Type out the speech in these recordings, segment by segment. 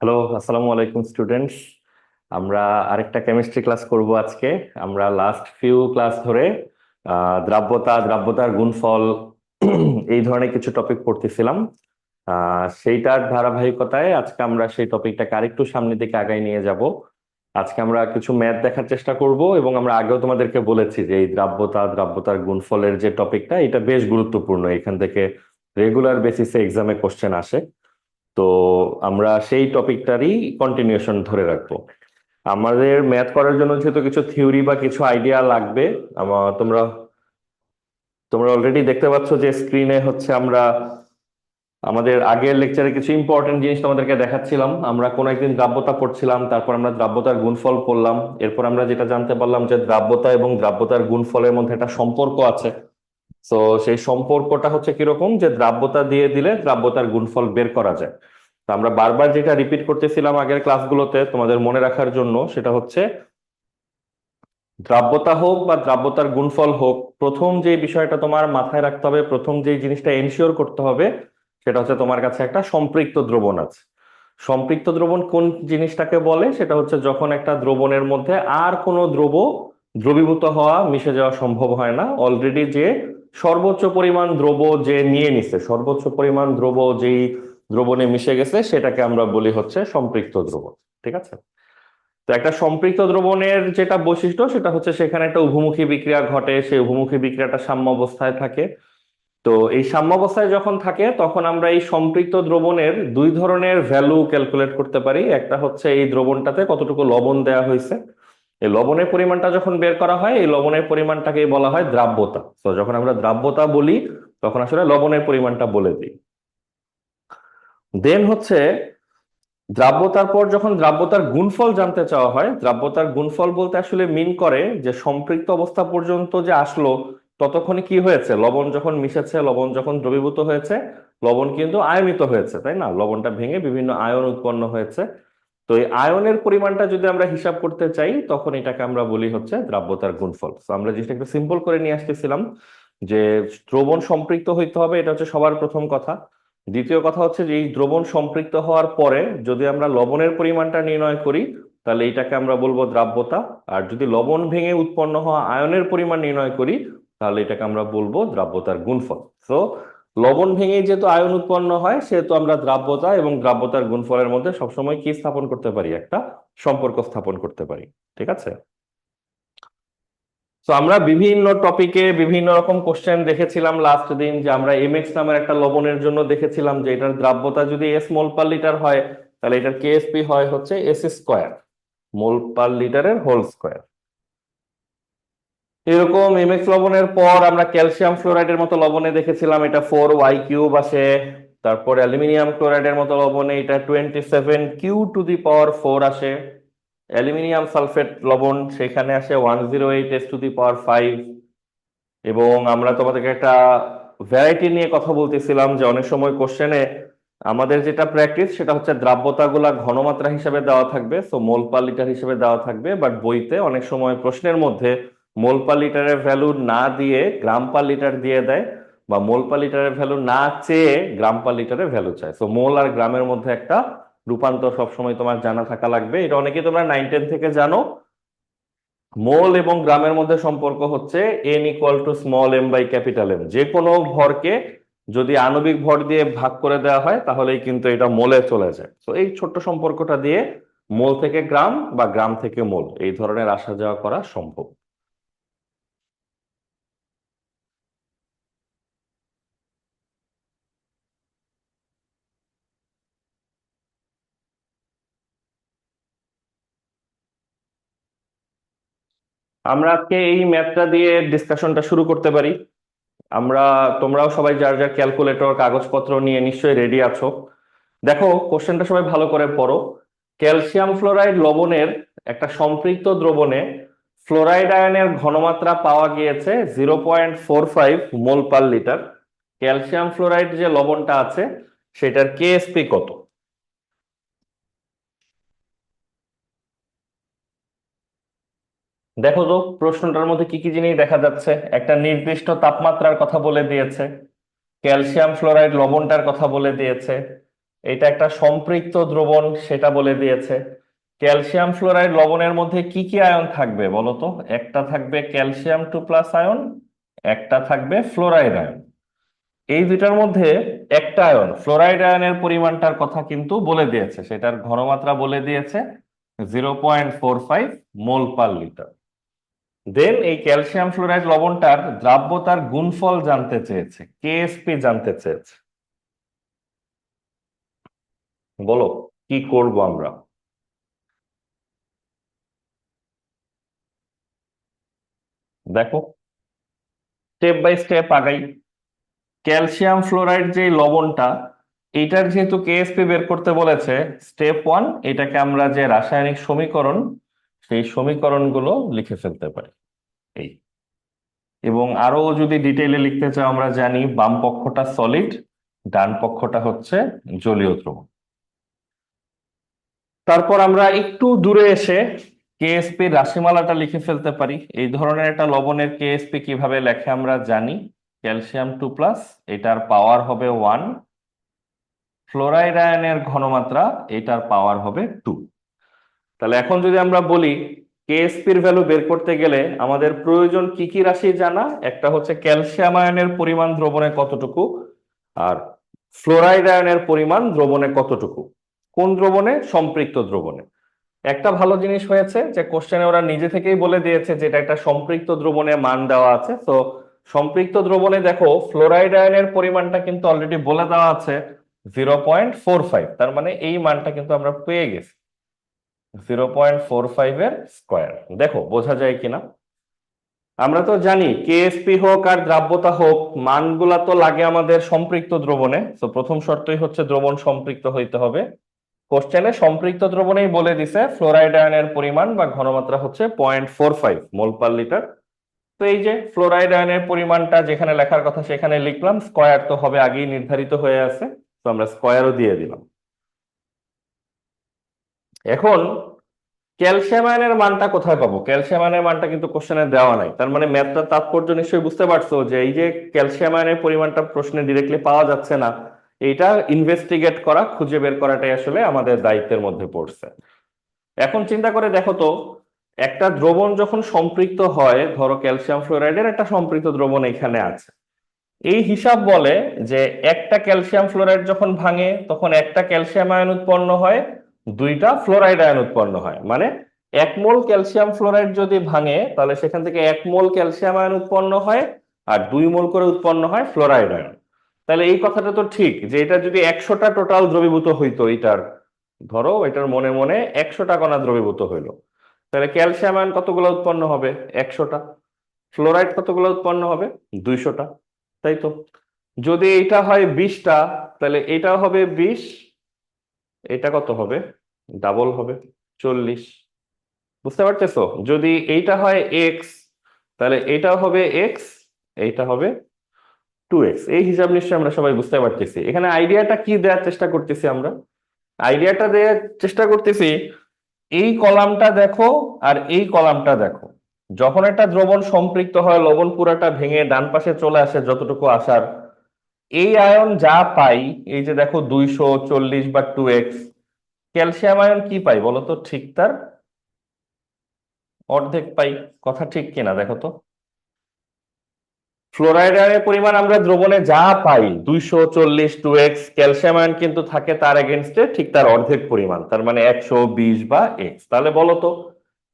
Hello, আসসালামু আলাইকুম students. আমরা আরেকটা কেমিস্ট্রি ক্লাস করব আজকে। আমরা লাস্ট ফিউ ক্লাস ধরে দ্রাব্যতার গুণফল এই ধরনের কিছু টপিক পড়তেছিলাম। সেইটার ধারাবাহিকতায় আজকে আমরা সেই টপিকটাকে আরেকটু সামনের দিকে আগায় নিয়ে যাব। আজকে আমরা কিছু ম্যাথ দেখার চেষ্টা করব, এবং আমরা আগেও তোমাদেরকে বলেছি যে এই দ্রাব্যতার গুণফলের যে টপিকটা, এটা বেশ গুরুত্বপূর্ণ। এখান থেকে রেগুলার বেসিসে এক্সামে কোশ্চেন আসে। তো আমরা সেই টপিকটারই কন্টিনিউশন ধরে রাখবো। আমাদের ম্যাথ করার জন্য যেহেতু কিছু থিওরি বা কিছু আইডিয়া লাগবে। তোমরা তোমরা অলরেডি দেখতে পাচ্ছ যে স্ক্রিনে হচ্ছে আমরা আমাদের আগের লেকচারে কিছু ইম্পর্টেন্ট জিনিস তোমাদেরকে দেখাচ্ছিলাম। আমরা কোনো একদিন দ্রাব্যতা পড়ছিলাম, তারপর আমরা দ্রাব্যতার গুণফল পড়লাম। এরপর আমরা যেটা জানতে পারলাম যে দ্রাব্যতা এবং দ্রাব্যতার গুণফলের মধ্যে একটা সম্পর্ক আছে। তো সেই সম্পর্কটা হচ্ছে কিরকম, যে দ্রাব্যতা দিয়ে দিলে দ্রাব্যতার গুণফল বের করা যায়। তো আমরা বারবার যেটা রিপিট করতেছিলাম আগের ক্লাসগুলোতে তোমাদের মনে রাখার জন্য, সেটা হচ্ছে দ্রাব্যতা হোক বা দ্রাব্যতার গুণফল হোক, প্রথম যে বিষয়টা তোমার মাথায় রাখতে হবে, প্রথম যে জিনিসটা এনশিওর করতে হবে, সেটা হচ্ছে তোমার কাছে একটা সম্পৃক্ত দ্রবণ আছে। সম্পৃক্ত দ্রবণ কোন জিনিসটাকে বলে? সেটা হচ্ছে যখন একটা দ্রবণের মধ্যে আর কোনো দ্রবীভূত হওয়া, মিশে যাওয়া সম্ভব হয় না। অলরেডি যে সর্বোচ্চ পরিমাণ দ্রব যে নিয়ে নিছে, সর্বোচ্চ পরিমাণ দ্রব যেই দ্রবণে মিশে গেছে, সেটাকে আমরা বলি হচ্ছে সম্পৃক্ত দ্রবণ। ঠিক আছে? তো একটা সম্পৃক্ত দ্রবণের যেটা বৈশিষ্ট্য, সেটা হচ্ছে সেখানে একটা উভমুখী বিক্রিয়া ঘটে, সেই উভমুখী বিক্রিয়াটা সাম্য অবস্থায় থাকে। তো এই সাম্য অবস্থায় যখন থাকে, তখন আমরা এই সম্পৃক্ত দ্রবণের দুই ধরনের ভ্যালু ক্যালকুলেট করতে পারি। একটা হচ্ছে এই দ্রবণটাতে কতটুকু লবণ দেওয়া হয়েছে। এই লবণের পরিমাণটা যখন বের করা হয়, এই লবণের পরিমাণটাকেই বলা হয় দ্রাব্যতা। তো যখন আমরা দ্রাব্যতা বলি, তখন আসলে লবণের পরিমাণটা বলে দিই। দেন হচ্ছে দ্রাব্যতার পর যখন দ্রাব্যতার গুণফল জানতে চাওয়া হয়, দ্রাব্যতার গুণফল বলতে আসলে মিন করে যে সম্পৃক্ত অবস্থা পর্যন্ত যে আসলো, ততক্ষণে কি হয়েছে, লবণ যখন মিশেছে, লবণ যখন দ্রবীভূত হয়েছে, লবণ কিন্তু আয়নিত হয়েছে, তাই না? লবণটা ভেঙে বিভিন্ন আয়ন উৎপন্ন হয়েছে। তো এই আয়নের পরিমাণটা যদি আমরা হিসাব করতে চাই, তখন এটাকে আমরা বলি হচ্ছে দ্রাব্যতার গুণফল। তো আমরা জিনিসটা একটু সিম্পল করে নিয়ে আসতেছিলাম যে দ্রবণ সম্পৃক্ত হইতে হবে, এটা হচ্ছে সবার প্রথম কথা। দ্বিতীয় কথা হচ্ছে যে এই দ্রবণ সম্পৃক্ত হওয়ার পরে যদি আমরা লবণের পরিমাণটা নির্ণয় করি, তাহলে এটাকে আমরা বলবো দ্রাব্যতা। আর যদি লবণ ভেঙে উৎপন্ন হওয়া আয়নের পরিমাণ নির্ণয় করি, তাহলে এটাকে আমরা বলবো দ্রাব্যতার গুণফল। তো লবণ ভেঙে যেহেতু আয়ন উৎপন্ন হয়, সেহেতু আমরা দ্রাব্যতা এবং দ্রাব্যতার গুণফলের মধ্যে সবসময় কি স্থাপন করতে পারি? একটা সম্পর্ক স্থাপন করতে পারি। ঠিক আছে? তো আমরা বিভিন্ন টপিকে বিভিন্ন রকম কোশ্চেন দেখেছিলাম লাস্ট দিন, যে আমরা এমএক্স নামের একটা লবণের জন্য দেখেছিলাম যে এটার দ্রাব্যতা যদি এস মোল পার লিটার হয়, তাহলে এটার কেএসপি হয় হচ্ছে এস স্কোয়ার, মোল পার লিটারের হোল স্কোয়ার। এরকম এমএক্স লবণের পর আমরা ক্যালসিয়াম ফ্লোরাইডের মতো লবণে দেখেছিলাম এটা 4y³ আসে। তারপর অ্যালুমিনিয়াম ক্লোরাইডের মতো লবণে এটা 27Q⁴ আসে। অ্যালুমিনিয়াম সালফেট লবণ সেখানে আসে 108S⁵ এবং আমরা তোমাদেরকে একটা ভ্যারাইটি নিয়ে কথা বলতেছিলাম যে অনেক সময় কোশ্চেনে আমাদের যেটা প্র্যাকটিস, সেটা হচ্ছে দ্রাব্যতাগুলা ঘনমাত্রা হিসেবে দেওয়া থাকবে, সো মোল পার লিটার হিসেবে দেওয়া থাকবে। বাট বইতে অনেক সময় প্রশ্নের মধ্যে মোল পার লিটারের ভ্যালু না দিয়ে গ্রাম পার লিটার দিয়ে দেয়, বা মোল পার লিটারের ভ্যালু না চেয়ে গ্রাম পার লিটারের ভ্যালু চায়। সো মোল আর গ্রামের মধ্যে একটা রূপান্তর সবসময় তোমার জানা থাকা লাগবে। এটা অনেকেই তোমরা 9-10 থেকে জানো। মোল এবং গ্রামের মধ্যে সম্পর্ক হচ্ছে n = m/M। যে কোনো ভরকে যদি আণবিক ভর দিয়ে ভাগ করে দেওয়া হয়, তাহলেই কিন্তু এটা মোলে চলে যায়। তো এই ছোট্ট সম্পর্কটা দিয়ে মোল থেকে গ্রাম বা গ্রাম থেকে মোল এই ধরনের আসা যাওয়া করা সম্ভব। আমরা আজকে এই ম্যাথটা দিয়ে ডিসকাশনটা শুরু করতে পারি। আমরা তোমরাও সবাই যার যার ক্যালকুলেটর কাগজপত্র নিয়ে নিশ্চয়ই রেডি আছো। দেখো, কোশ্চেনটা সবাই ভালো করে পড়ো। ক্যালসিয়াম ফ্লোরাইড লবণের একটা সম্পৃক্ত দ্রবণে ফ্লোরাইড আয়নের ঘনমাত্রা পাওয়া গিয়েছে 0.45 মোল পার লিটার। ক্যালসিয়াম ফ্লোরাইড যে লবণটা আছে, সেটার কেএসপি কত? দেখো তো প্রশ্নটার মধ্যে কি কি জিনিস দেখা যাচ্ছে। একটা নির্দিষ্ট তাপমাত্রার কথা বলে দিয়েছে, ক্যালসিয়াম ফ্লোরাইড লবণটার কথা বলে দিয়েছে, এটা একটা সম্পৃক্ত দ্রবণ সেটা বলে দিয়েছে। ক্যালসিয়াম ফ্লোরাইড লবণের মধ্যে কি কি আয়ন থাকবে বলতো? একটা থাকবে ক্যালসিয়াম 2+ আয়ন, একটা থাকবে ফ্লোরাইড আয়ন। এই দুইটার মধ্যে একটা আয়ন ফ্লোরাইড আয়নের পরিমাণটার কথা কিন্তু বলে দিয়েছে, সেটার ঘনমাত্রা বলে দিয়েছে 0.45 মোল পার লিটার। দেন এই ক্যালসিয়াম ফ্লোরাইড লবণটার দ্রাব্যতার গুণফল জানতে চেয়েছে, কেএসপি জানতে চেয়েছে। বলো কি করব আমরা? দেখো স্টেপ বাই স্টেপ আগাই। ক্যালসিয়াম ফ্লোরাইড যে লবণটা, এটার যেহেতু কেএসপি বের করতে বলেছে, স্টেপ 1 এটাকে আমরা যে রাসায়নিক সমীকরণ, সেই সমীকরণগুলো লিখে ফেলতে পারি এই। এবং আরো যদি ডিটেইলে লিখতে চাও, আমরা জানি বাম পক্ষটা সলিড, ডান পক্ষটা হচ্ছে জলীয় দ্রবণ। তারপর আমরা একটু দূরে এসে কেএসপি রাশিমালাটা লিখে ফেলতে পারি। এই ধরনের একটা লবণের কেএসপি কিভাবে লেখে আমরা জানি, ক্যালসিয়াম 2+, এটার পাওয়ার হবে 1, ফ্লোরাইড আয়নের ঘনমাত্রা এটার পাওয়ার হবে 2। তাহলে এখন যদি আমরা বলি কেএসপির ভ্যালু বের করতে গেলে আমাদের প্রয়োজন কি কি রাশি জানা, একটা হচ্ছে ক্যালসিয়াম আয়নের পরিমাণ দ্রবণে কতটুকু, আর ফ্লোরাইড আয়নের পরিমাণ দ্রবণে কতটুকু। কোন দ্রবণে? সম্পৃক্ত দ্রবণে। একটা ভালো জিনিস হয়েছে যে কোশ্চেনে ওরা নিজে থেকেই বলে দিয়েছে যে এটা একটা সম্পৃক্ত দ্রবণে মান দেওয়া আছে। তো সম্পৃক্ত দ্রবণে দেখো ফ্লোরাইড আয়নের পরিমাণটা কিন্তু অলরেডি বলে দেওয়া আছে 0.45, তার মানে এই মানটা কিন্তু আমরা পেয়ে গেছি 0.45 এর স্কোয়ার। দেখো বোঝা যায় কিনা? আমরা তো জানি কেএসপি হোক আর দ্রাব্যতা হোক, মানগুলা তো লাগে আমাদের সম্পৃক্ত দ্রবণে। তো প্রথম শর্তই হচ্ছে দ্রবণ সম্পৃক্ত হইতে হবে। কোশ্চেনে সম্পৃক্ত দ্রবণেই বলে দিছে ফ্লোরাইড আয়নের পরিমাণ বা ঘনমাত্রা হচ্ছে 0.45 মোল পার লিটার। তো এই যে ফ্লোরাইড আয়নের পরিমাণটা যেখানে লেখার কথা সেখানে লিখলাম, স্কয়ার তো হবে আগেই নির্ধারিত হয়ে আছে, তো আমরা স্কয়ারও দিয়ে দিলাম। এখন ক্যালসিয়াম আয়নের মানটা কোথায় পাবো? ক্যালসিয়াম আয়নের মানটা কিন্তু কোশ্চেনে দেওয়া নাই, তার মানে ম্যাথটার তাৎপর্য নিশ্চয়ই বুঝতে পারছো যে এই যে ক্যালসিয়াম আয়নের পরিমাণটা প্রশ্নে ডিরেক্টলি পাওয়া যাচ্ছে না, এইটা ইনভেস্টিগেট করা, খুঁজে বের করাটাই আসলে আমাদের দায়িত্বের মধ্যে পড়ছে। এখন চিন্তা করে দেখো তো, একটা দ্রবণ যখন সম্পৃক্ত হয়, ধরো ক্যালসিয়াম ফ্লোরাইডের একটা সম্পৃক্ত দ্রবণ এখানে আছে, এই হিসাব বলে যে একটা ক্যালসিয়াম ফ্লোরাইড যখন ভাঙে তখন একটা ক্যালসিয়াম আয়ন উৎপন্ন হয়, দুইটা ফ্লোরাইড আয়ন উৎপন্ন হয়। মানে 1 মোল ক্যালসিয়াম ফ্লোরাইড যদি ভাঙে তাহলে সেখান থেকে 1 মোল ক্যালসিয়াম আয়ন উৎপন্ন হয়, আর 2 মোল করে উৎপন্ন হয় ফ্লোরাইড আয়ন। তাহলে এই কথাটা তো ঠিক যে এটা যদি 100টা টোটাল দ্রবীভূত হইতো, এটার ধরো এটার মনে মনে 100টা কণা দ্রবীভূত হইলো, তাহলে ক্যালসিয়াম আয়ন কতগুলো উৎপন্ন হবে? 100টা। ফ্লোরাইড কতগুলো উৎপন্ন হবে? 200টা। তাই তো? যদি এটা হয় 20টা, তাহলে এটা হবে 20, এটা কত হবে? ডাবল হবে 40। বুঝতে পারতেছো? যদি এইটা হয় এক্স, তাহলে এটাও হবে এক্স, এইটা হবে 2x। এই হিসাব নিশ্চয়ই আমরা সবাই বুঝতে পারতেছি। এখানে আইডিয়াটা কি দেওয়ার চেষ্টা করতেছি আমরা? আইডিয়াটা দেওয়ার চেষ্টা করতেছি, এই কলামটা দেখো আর এই কলামটা দেখো, যখন একটা দ্রবণ সম্পৃক্ত হয় লবণ পুরাটা ভেঙে ডান পাশে চলে আসে যতটুকু আসার, এই আয়ন যা পাই, এই যে দেখো 240 বা 2x, ক্যালসিয়াম আয়ন কি পাই বলো তো? ঠিক তার অর্ধেক পাই। কথা ঠিক কিনা দেখো তো? ফ্লোরাইড আয়নের পরিমাণ আমরা দ্রবণে যা পাই 240 2x, ক্যালসিয়াম আয়ন কিন্তু থাকে তার এগেনস্টে ঠিক তার অর্ধেক পরিমাণ, তার মানে 120 বা x। তাহলে বলো তো,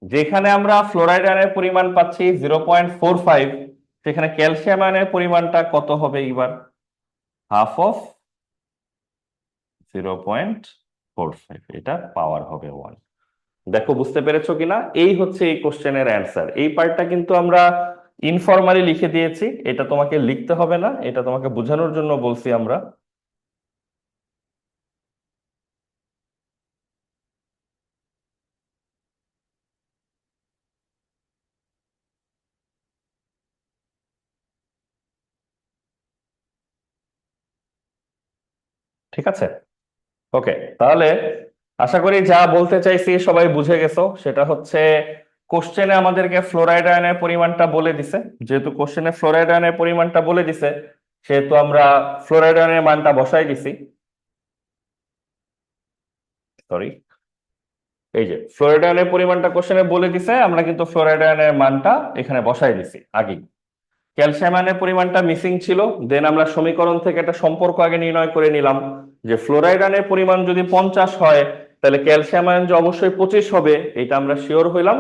যেখানে আমরা ফ্লোরাইড আয়নের পরিমাণ পাচ্ছি 0.45, সেখানে ক্যালসিয়াম আয়নের পরিমাণটা কত হবে? এবার হাফ অফ 0.45, এটা পাওয়ার হবে 1। দেখো বুঝতে পেরেছো কিনা? এই হচ্ছে এই কোশ্চেনের অ্যান্সার। এই পার্টটা কিন্তু আমরা ইনফরমালি লিখে দিয়েছি, এটা তোমাকে লিখতে হবে না, এটা তোমাকে বোঝানোর জন্য বলছি আমরা। ঠিক আছে, ওকে। তাহলে আশা করি যা বলতে চাইছি সবাই বুঝে গেছো। সেটা হচ্ছে কোশ্চেনে আমাদেরকে ফ্লোরাইড আয়নের পরিমাণটা বলে দিছে, যেহেতু কোশ্চেনে ফ্লোরাইড আয়নের পরিমাণটা বলে দিছে সেহেতু আমরা ফ্লোরাইড আয়নের মানটা বসাই দিছি। সরি, এই যে ফ্লোরাইড আয়নের পরিমাণটা কোশ্চেনে বলে দিছে, আমরা কিন্তু ফ্লোরাইড আয়নের মানটা এখানে বসাই দিছি আগেই। ক্যালসিয়াম আয়নের পরিমাণটা মিসিং ছিল, দেন আমরা সমীকরণ থেকে একটা সম্পর্ক আগে নির্ণয় করে নিলাম যে ফ্লোরাইড আয়নের পরিমাণ যদি 50 হয় তাহলে ক্যালসিয়াম আয়ন যে অবশ্যই 25 হবে, এটা আমরা শিওর হইলাম,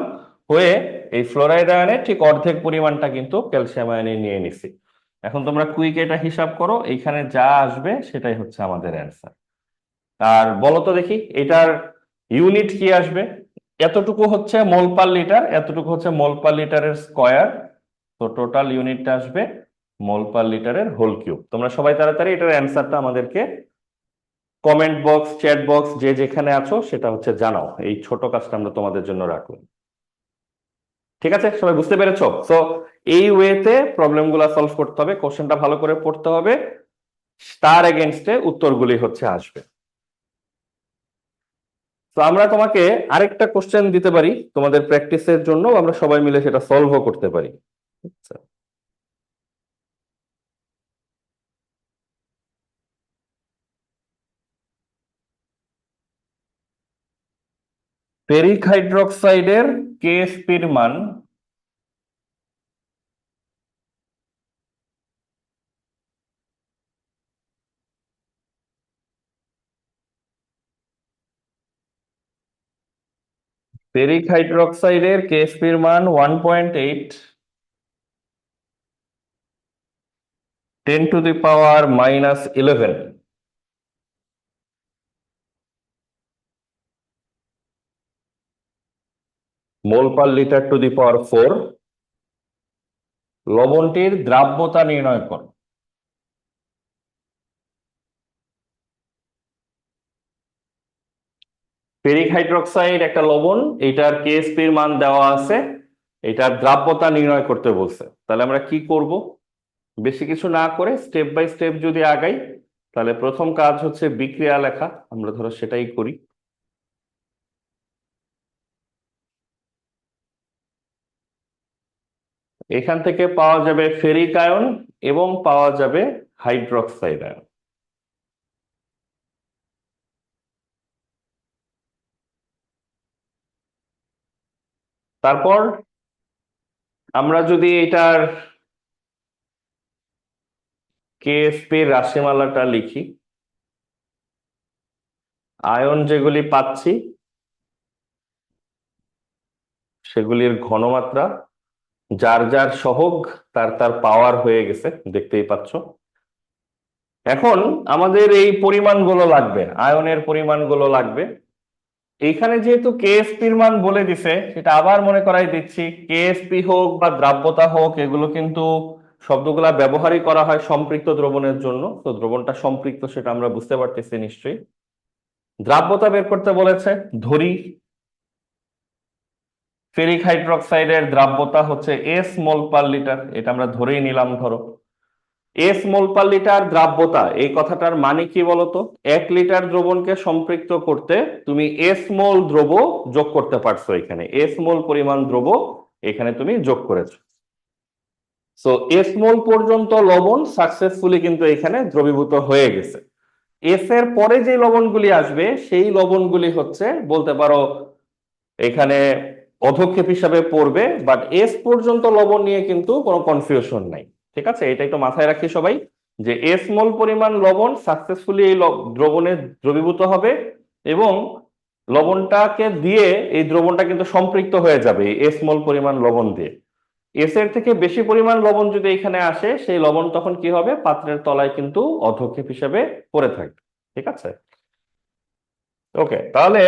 হয়ে এই ফ্লোরাইড আয়নের ঠিক অর্ধেক পরিমাণটা কিন্তু ক্যালসিয়াম আয়নে নিয়ে নিছি। এখন তোমরা কুইক এটা হিসাব করো, এইখানে যা আসবে সেটাই হচ্ছে আমাদের অ্যান্সার। আর বলো তো দেখি এটার ইউনিট কি আসবে? এতটুকু হচ্ছে মোল পার লিটার, এতটুকু হচ্ছে মোল পার লিটারের স্কয়ার, তো টোটাল ইউনিটটা আসবে মোল পার লিটারের হোল কিউব। তোমরা সবাই তাড়াতাড়ি এটার অ্যান্সারটা আমাদেরকে কমেন্ট বক্স, চ্যাট বক্স, যে যেখানে আছো সেটা হচ্ছে জানাও। এই ছোট কাজটা আমরা তোমাদের জন্য রাখলাম। ঠিক আছে, সবাই বুঝতে পেরেছো? সো এই ওয়েতে প্রবলেমগুলো সলভ করতে হবে, কোশ্চেনটা ভালো করে পড়তে হবে, তার এগেনস্টে উত্তরগুলি হচ্ছে আসবে। তো আমরা তোমাকে আরেকটা কোশ্চেন দিতে পারি তোমাদের প্র্যাকটিসের জন্য, আমরা সবাই মিলে সেটা সলভও করতে পারি। আচ্ছা, ফেরিক হাইড্রোক্সাইডের কেএসপির মান ফেরিক হাইড্রোক্সাইডের কেএসপির মান 1.8 10⁻⁻11 মোল পার লিটার টু দি পাওয়ার 4। লবণটির দ্রাব্যতা নির্ণয় করো। ফেরিক হাইড্রোক্সাইড একটা লবণ, এটার কেএসপির মান দেওয়া আছে, এটার দ্রাব্যতা নির্ণয় করতে বলছে। তাহলে আমরা কি করব? বেশি কিছু না করে স্টেপ বাই স্টেপ যদি আগাই, তাহলে প্রথম কাজ হচ্ছে বিক্রিয়া লেখা, আমরা ধরো সেটাই করি। এখান থেকে পাওয়া যাবে ফেরিক আয়ন এবং পাওয়া যাবে হাইড্রোক্সাইড আয়ন। তারপর আমরা যদি এটার কেএসপি রাশিমালাটা লিখি, আয়ন যেগুলি পাচ্ছি সেগুলির ঘনমাত্রা, যার যার সহগ তার তার পাওয়ার হয়ে গেছে, দেখতেই পাচ্ছ। এখন আমাদের এই পরিমাণগুলো লাগবে, আয়নের পরিমাণগুলো লাগবে। এইখানে যেহেতু কেএসপির মান বলে দিছে, সেটা আবার মনে করাই দিচ্ছি, কেএসপি হোক বা দ্রাব্যতা হোক, এগুলো কিন্তু শব্দগুলা ব্যবহারই করা হয় সম্পৃক্ত দ্রবণের জন্য। তো দ্রবণটা সম্পৃক্ত সেটা আমরা বুঝতে পারতেছি নিশ্চয়ই। দ্রাব্যতা বের করতে বলেছে, ধরি ফেরিক হাইড্রোক্সাইডের দ্রাব্যতা হচ্ছে এস মোল পার লিটার, এটা আমরা ধরেই নিলাম। ধরো এস মোল পার লিটার দ্রাব্যতা, এই কথাটার মানে কি বলতো? 1 লিটার দ্রবণকে সম্পৃক্ত করতে তুমি এস মোল দ্রব যোগ করতে পারছো, এখানে এস মোল পরিমাণ দ্রব এখানে তুমি যোগ করেছো। সো এস মোল পর্যন্ত লবণ সাকসেসফুলি কিন্তু এখানে দ্রবীভূত হয়ে গেছে। এস এর পরে যে লবণগুলি আসবে সেই লবণগুলি হচ্ছে বলতে পারো এখানে অধক্ষেপ হিসাবে পড়বে, বাট এস পর্যন্ত লবণ নিয়ে কিন্তু কোনো কনফিউশন নাই। ঠিক আছে, এটা একটু মাথায় রাখি সবাই, যে এস মোল পরিমাণ লবণ সাকসেসফুলি এই দ্রবণে দ্রবীভূত হবে, এবং লবণটাকে দিয়ে এই দ্রবণটা কিন্তু সম্পৃক্ত হয়ে যাবে এস মোল পরিমাণ লবণ দিয়ে। এস এর থেকে বেশি পরিমাণ লবণ যদি এখানে আসে, সেই লবণ তখন কি হবে? পাত্রের তলায় কিন্তু অধক্ষেপ হিসেবে পড়ে থাকবে। ঠিক আছে, ওকে। তাহলে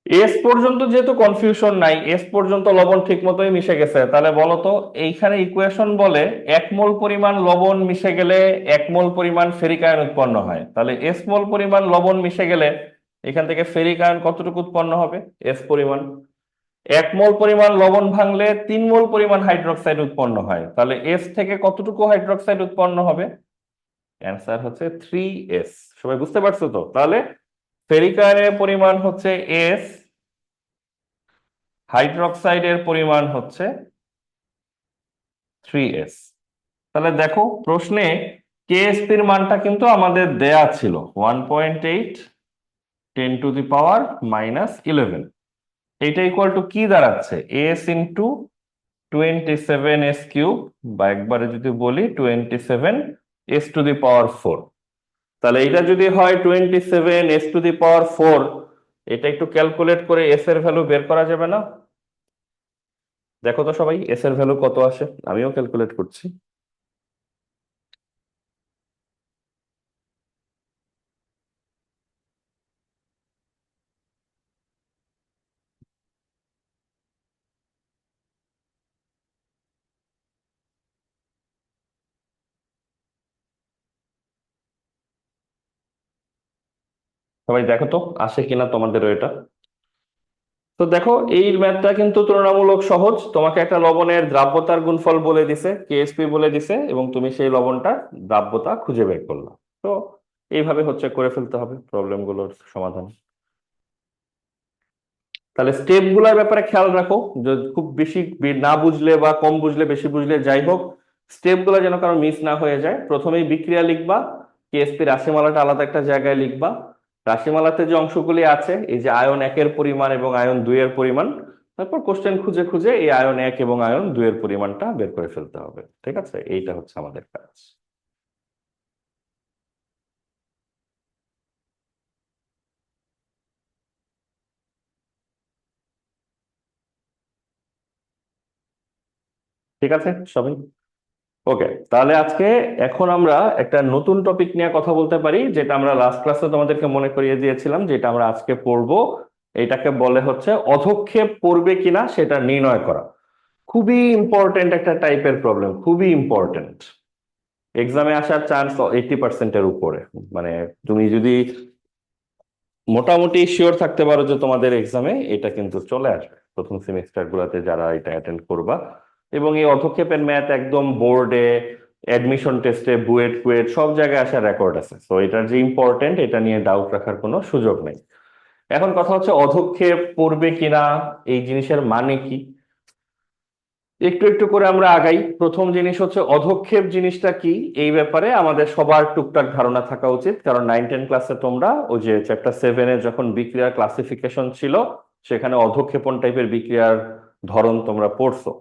এস পর্যন্ত যেহেতু কনফিউশন নাই, এস পর্যন্ত লবণ ঠিক মতোই মিশে গেছে, তাহলে বলতো এইখানে ইকুয়েশন বলে 1 মোল পরিমাণ লবণ মিশে গেলে 1 মোল পরিমাণ ফেরিক আয়ন উৎপন্ন হয়। তাহলে এস মোল পরিমাণ লবণ মিশে গেলে এখান থেকে ফেরিক আয়ন কতটুকু উৎপন্ন হবে? এস পরিমাণ। 1 মোল পরিমাণ লবণ ভাঙলে 3 মোল পরিমাণ হাইড্রোক্সাইড উৎপন্ন হয়, তাহলে এস থেকে কতটুকু হাইড্রোক্সাইড উৎপন্ন হবে? অ্যান্সার হচ্ছে 3s। সবাই বুঝতে পারছো তো? তাহলে ফেরিক আয়নের পরিমাণ হচ্ছে এস, হাইড্রোক্সাইডের পরিমাণ হচ্ছে 3s। তাহলে দেখো প্রশ্নে কেএসপির মানটা কিন্তু আমাদের দেয়া ছিল 1.8 10⁻⁻11। এইটা ইকুয়াল টু কি দাঁড়াচ্ছে? এস ইন্টু 27s কিউব, বা একবারে যদি বলি 27s⁴। তাহলে এটা যদি হয় 27s⁴, এটা একটু ক্যালকুলেট করে এস এর ভ্যালু বের করা যাবে না? দেখো তো সবাই এস এর ভ্যালু কত আসে, আমিও ক্যালকুলেট করছি। সবাই দেখো তো আসে কিনা তোমাদেরও এটা। তো দেখো এই ম্যাথটা কিন্তু তুলনামূলক সহজ। তোমাকে একটা লবণের দ্রাব্যতার গুণফল বলে দিছে, কেএসপি বলে দিছে, এবং তুমি সেই লবণটার দ্রাব্যতা খুঁজে বের করলা। তো এইভাবে হচ্ছে করে ফেলতে হবে প্রবলেমগুলোর সমাধান। তাহলে স্টেপ গুলার ব্যাপারে খেয়াল রাখো, যে খুব বেশি না বুঝলে বা কম বুঝলে বেশি বুঝলে যাই হোক, স্টেপ গুলা যেন কারো মিস না হয়ে যায়। প্রথমেই বিক্রিয়া লিখবা, কেএসপি রাশিমালাটা আলাদা একটা জায়গায় লিখবা। রাশিমালাতে যে অংশগুলি আছে, এই যে আয়ন 1-এর পরিমাণ এবং আয়ন 2-এর পরিমাণ, তারপর কোশ্চেন খুঁজে খুঁজে এই আয়ন 1 এবং আয়ন 2-এর পরিমাণটা বের করে ফেলতে হবে। ঠিক আছে, এইটা হচ্ছে আমাদের কাজ। ঠিক আছে সবাই, ওকে। তাহলে আজকে এখন আমরা একটা নতুন টপিক নিয়ে কথা বলতে পারি, যেটা আমরা লাস্ট ক্লাসে তোমাদেরকে মনে করিয়ে দিয়েছিলাম, যেটা আমরা আজকে পড়বো। এটাকে বলে হচ্ছে অধক্ষেপ পড়বে কিনা সেটা নির্ণয় করা। খুবই ইম্পর্টেন্ট একটা টাইপের প্রবলেম, খুবই ইম্পর্টেন্ট। এক্সামে আসার চান্স 80%-এর উপরে। মানে তুমি যদি মোটামুটি শিওর থাকতে পারো যে তোমাদের এক্সামে এটা কিন্তু চলে আসবে, প্রথম সেমিস্টার গুলাতে যারা এটা অ্যাটেন্ড করবা। এবং এই অধক্ষেপের ম্যাথ একদম বোর্ডে, অ্যাডমিশন টেস্টে, বুয়েট কুয়েট সব জায়গায় আসার রেকর্ড আছে। তো এটার যে ইম্পর্টেন্ট, এটা নিয়ে ডাউট রাখার কোনো সুযোগ নেই। এখন কথা হচ্ছে অধক্ষেপ পড়বে কিনা, এই জিনিসের মানে কি। একটু একটু করে আমরা আগাই। প্রথম জিনিস হচ্ছে অধক্ষেপ জিনিসটা কি, এই ব্যাপারে আমাদের সবার টুকটাক ধারণা থাকা উচিত। কারণ 9-10 ক্লাসে তোমরা ওই যে চ্যাপ্টার 7-এ যখন বিক্রিয়ার ক্লাসিফিকেশন ছিল, সেখানে অধক্ষেপণ টাইপের বিক্রিয়ার ধরন তোমরা পড়ছো।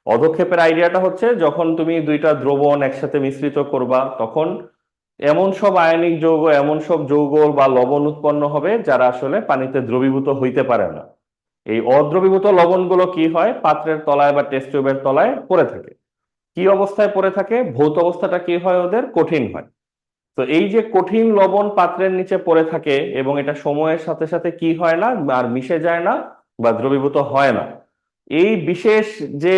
অধক্ষেপের আইডিয়াটা হচ্ছে যখন তুমি দুইটা দ্রবণ একসাথে মিশ্রিত করবা, তখন এমন সব আয়নিক যৌগ, এমন সব যৌগ বা লবণ উৎপন্ন হবে যারা আসলে পানিতে দ্রবীভূত হইতে পারে না। এই অদ্রবীভূত লবণগুলো কি হয়, পাত্রের তলায় বা টেস্ট টিউবের তলায় পড়ে থাকে। কি অবস্থায় পড়ে থাকে, ভৌত অবস্থাটা কি হয়, ওদের কঠিন হয়। তো এই যে কঠিন লবণ পাত্রের নিচে পড়ে থাকে, এবং এটা সময়ের সাথে সাথে কি হয় না, আর মিশে যায় না বা দ্রবীভূত হয় না। এই বিশেষ যে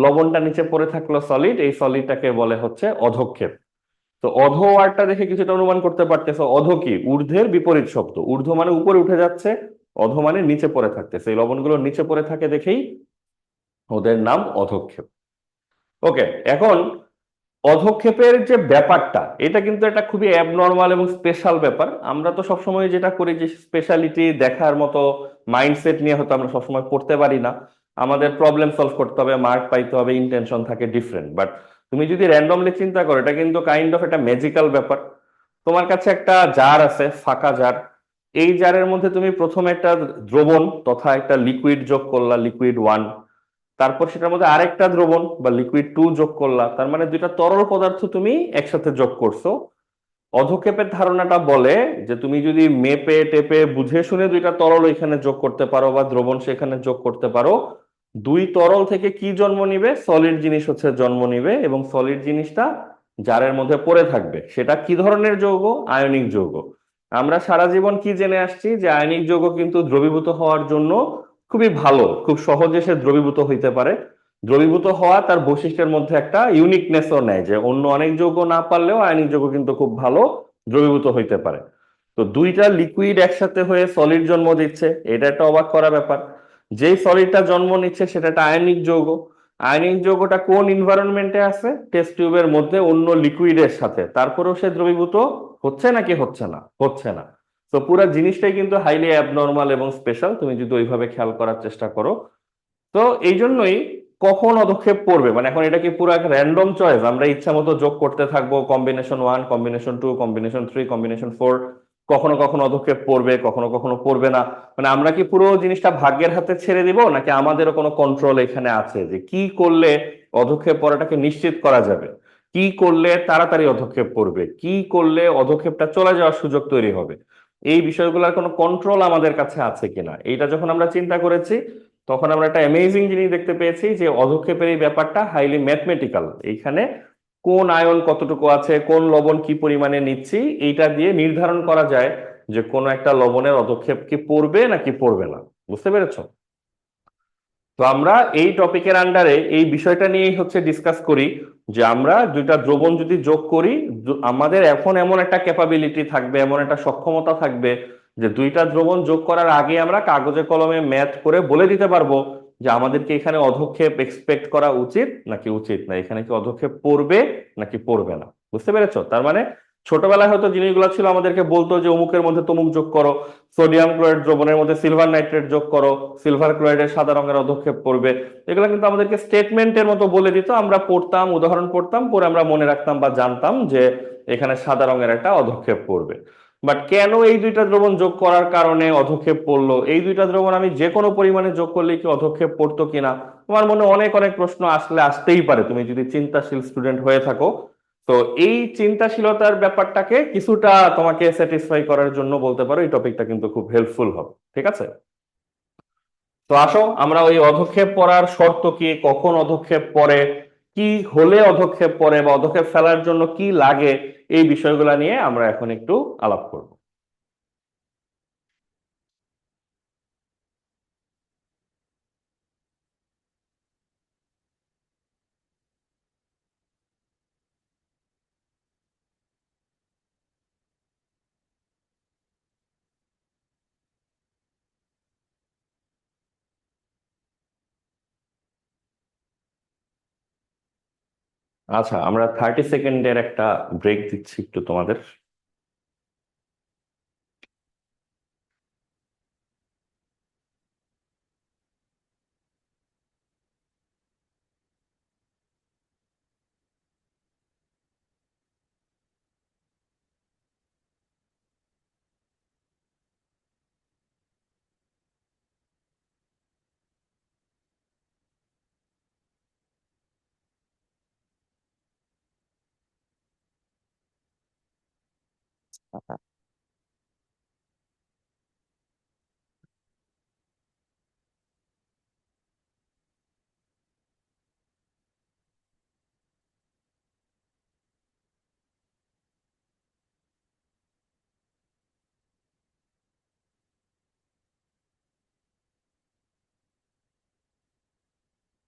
লবণটা নিচে পড়ে থাকলো সলিড, এই সলিডটাকে বলে হচ্ছে অধক্ষেপ। তো অধ ওয়ার্ডটা দেখে কিছুটা অনুমান করতে পারতেছো, অধ কি, ঊর্ধ্বের বিপরীত শব্দ। ঊর্ধ্ব মানে উপরে উঠে যাচ্ছে, অধ মানে নিচে পড়ে থাকতেছে। এই লবণগুলো নিচে পড়ে থাকে দেখেই ওদের নাম অধক্ষেপ। ওকে, এখন অধক্ষেপের যে ব্যাপারটা, এটা কিন্তু একটা খুবই অ্যাবনর্মাল এবং স্পেশাল ব্যাপার। আমরা তো সবসময় যেটা করি, যে স্পেশালিটি দেখার মতো মাইন্ডসেট নিয়ে হয়তো আমরা সবসময় পড়তে পারি না। আমাদের প্রবলেম সলভ করতে হবে, মার্ক পাইতে হবে, ইন্টেনশন থাকে ডিফারেন্ট। বাট তুমি যদি র্যান্ডমলি চিন্তা করো, এটা কিন্তু কাইন্ড অফ একটা ম্যাজিক্যাল ব্যাপার। তোমার কাছে একটা জার আছে, ফাঁকা জার। এই জারের মধ্যে তুমি প্রথমে একটা দ্রবণ তথা একটা লিকুইড যোগ করলা, লিকুইড 1। তারপর সেটার মধ্যে আরেকটা দ্রবণ বা লিকুইড 2 যোগ করলা, তার মানে দুইটা তরল পদার্থ তুমি একসাথে যোগ করছো। অধক্ষেপের ধারণাটা বলে যে তুমি যদি মেপে টেপে বুঝে শুনে দুইটা তরল এখানে যোগ করতে পারো বা দ্রবণ সেখানে যোগ করতে পারো, দুই তরল থেকে কি জন্ম নিবে, সলিড জিনিস হচ্ছে জন্ম নিবে। এবং সলিড জিনিসটা জারের মধ্যে পড়ে থাকবে। সেটা কি ধরনের যৌগ, আয়নিক যৌগ। আমরা সারা জীবন কি জেনে আসছি, যে আয়নিক যৌগ কিন্তু দ্রবীভূত হওয়ার জন্য খুবই ভালো, খুব সহজে সে দ্রবীভূত হইতে পারে। দ্রবীভূত হওয়া তার বৈশিষ্ট্যের মধ্যে একটা ইউনিকনেসও নেয়, যে অন্য অনেক যৌগ না পারলেও আয়নিক যৌগ কিন্তু খুব ভালো দ্রবীভূত হইতে পারে। তো দুইটা লিকুইড একসাথে হয়ে সলিড জন্ম দিচ্ছে, এটা একটা অবাক করা ব্যাপার। যেই সলিডটা জন্ম নিচ্ছে সেটা একটা আয়নিক যৌগ। আয়নিক যৌগটা কোন এনভায়রনমেন্টে আছে, টেস্ট টিউবের মধ্যে অন্য লিকুইডের সাথে। তারপরেও সে দ্রবীভূত হচ্ছে নাকি হচ্ছে না, হচ্ছে না। তো পুরো জিনিসটাই কিন্তু হাইলি অ্যাবনর্মাল এবং স্পেশাল, তুমি যদি ওইভাবে খেয়াল করার চেষ্টা করো। তো এই জন্যই কখন অধক্ষেপ পড়বে, মানে এখন এটা কি পুরো একটা র্যান্ডম চয়েস, আমরা ইচ্ছা মতো যোগ করতে থাকবো, কম্বিনেশন 1, কম্বিনেশন 2, কম্বিনেশন 3, কম্বিনেশন 4, কখনো কখনো অধক্ষেপ পড়বে, কখনো কখনো পড়বে না। মানে আমরা কি পুরো জিনিসটা ভাগ্যের হাতে ছেড়ে দিব, নাকি আমাদেরও কোনো কন্ট্রোল এখানে আছে যে কি করলে অধক্ষেপ পড়াটাকে নিশ্চিত করা যাবে, কি করলে তাড়াতাড়ি অধক্ষেপ পড়বে, কি করলে অধক্ষেপটা চলে যাওয়ার সুযোগ তৈরি হবে? এই বিষয়গুলোর কোনো কন্ট্রোল আমাদের কাছে আছে কিনা, এইটা যখন আমরা চিন্তা করেছি, তখন আমরা একটা অ্যামেজিং জিনিস দেখতে পেয়েছি যে অধক্ষেপের এই ব্যাপারটা হাইলি ম্যাথমেটিক্যাল। এইখানে কোন আয়ন কতটুকু আছে, কোন লবণ কি পরিমাণে নিচ্ছি, এইটা দিয়ে নির্ধারণ করা যায় যে কোন একটা লবণের অধক্ষেপ কি পড়বে নাকি পড়বে না। বুঝতে পেরেছো? তো আমরা এই টপিকের আন্ডারে এই বিষয়টা নিয়েই হচ্ছে ডিসকাস করি যে আমরা দুইটা দ্রবণ যদি যোগ করি, আমাদের এখন এমন একটা ক্যাপাবিলিটি থাকবে, এমন একটা সক্ষমতা থাকবে যে দুইটা দ্রবণ যোগ করার আগে আমরা কাগজে কলমে ম্যাথ করে বলে দিতে পারবো যে আমাদেরকে এখানে অধক্ষেপ এক্সপেক্ট করা উচিত নাকি উচিত না, এখানে কি অধক্ষেপ পড়বে নাকি পড়বে না। বুঝতে পেরেছো? তার মানে ছোটবেলায় হয়তো জিনিসগুলো ছিল আমাদেরকে বলতো যে অমুকের মধ্যে তমুক যোগ করো, সোডিয়াম ক্লোরাইড দ্রবণের মধ্যে সিলভার নাইট্রেট যোগ করো, সিলভার ক্লোরাইডের সাদা রঙের অধক্ষেপ পড়বে। এগুলো কিন্তু আমাদেরকে স্টেটমেন্টের মতো বলে দিত, আমরা পড়তাম, উদাহরণ পড়তাম, পরে আমরা মনে রাখতাম বা জানতাম যে এখানে সাদা রঙের একটা অধক্ষেপ পড়বে। বাট কেন এই দুইটা দ্রবণ যোগ করার কারণে অধক্ষেপ পড়লো, এই দুইটা দ্রবণ আমি যে কোনো পরিমাণে যোগ করলে কি অধক্ষেপ পড়তো কিনা, তোমার মনে অনেক অনেক প্রশ্ন আসতেই পারে তুমি যদি চিন্তাশীল স্টুডেন্ট হয়ে থাকো। তো এই চিন্তাশীলতার ব্যাপারটাকে কিছুটা তোমাকে স্যাটিসফাই করার জন্য বলতে পারো এই টপিকটা কিন্তু খুব হেল্পফুল হবে। ঠিক আছে? তো আসো আমরা ওই অধক্ষেপ পড়ার শর্ত কি, কখন অধক্ষেপ পড়ে, কি হলে অধক্ষেপ পড়ে, বা অধক্ষেপ ফেলার জন্য কি লাগে, এই বিষয়গুলো নিয়ে আমরা এখন একটু আলাপ করব। আচ্ছা, আমরা 30 সেকেন্ডের একটা ব্রেক দিচ্ছি একটু তোমাদের।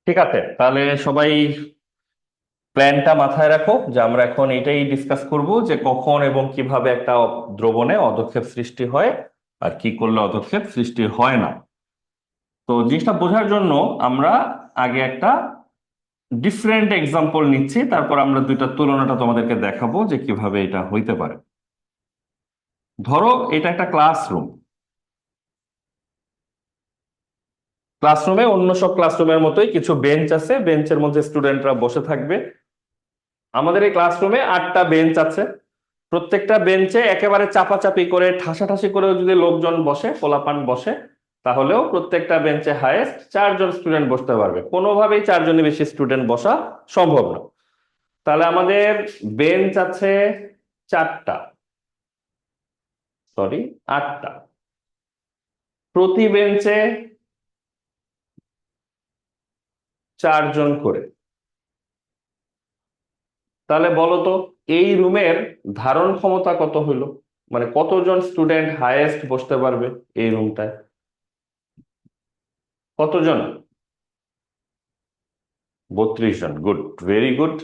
ঠিক আছে, তাহলে সবাই প্ল্যানটা মাথায় রাখো যে আমরা এখন এটাই ডিসকাস করব যে কখন এবং কিভাবে একটা দ্রবণে অধক্ষেপ সৃষ্টি হয় আর কি করলে অধক্ষেপ সৃষ্টি হয় না। তো জিনিসটা বোঝার জন্য আমরা আগে একটা ডিফারেন্ট এক্সাম্পল নিচ্ছি, তারপর আমরা দুইটা তুলনাটা তোমাদেরকে দেখাবো যে কিভাবে এটা হইতে পারে। ধরো এটা একটা ক্লাসরুম। ক্লাসরুমে অন্য সব ক্লাসরুমের মতোই কিছু বেঞ্চ আছে, বেঞ্চের মধ্যে স্টুডেন্টরা বসে থাকবে। আমাদের এই ক্লাসরুমে 8টা বেঞ্চ আছে। প্রত্যেকটা বেঞ্চে একেবারে চাপাচাপি করে ঠাসাঠাসি করেও যদি লোকজন বসে, পোলাপান বসে, তাহলেও প্রত্যেকটা বেঞ্চে হায়েস্ট 4 জন স্টুডেন্ট বসতে পারবে, কোনোভাবেই 4 জনের বেশি স্টুডেন্ট বসা সম্ভব না। তাহলে আমাদের বেঞ্চ আছে 4টা, সরি 8টা, প্রতি বেঞ্চে 4 জন করে। তাহলে বলো তো এই রুমের ধারণ ক্ষমতা কত হইলো, মানে কতজন স্টুডেন্ট হায়েস্ট বসতে পারবে এই রুমটায়? কতজন? 32 জন। Good, very good.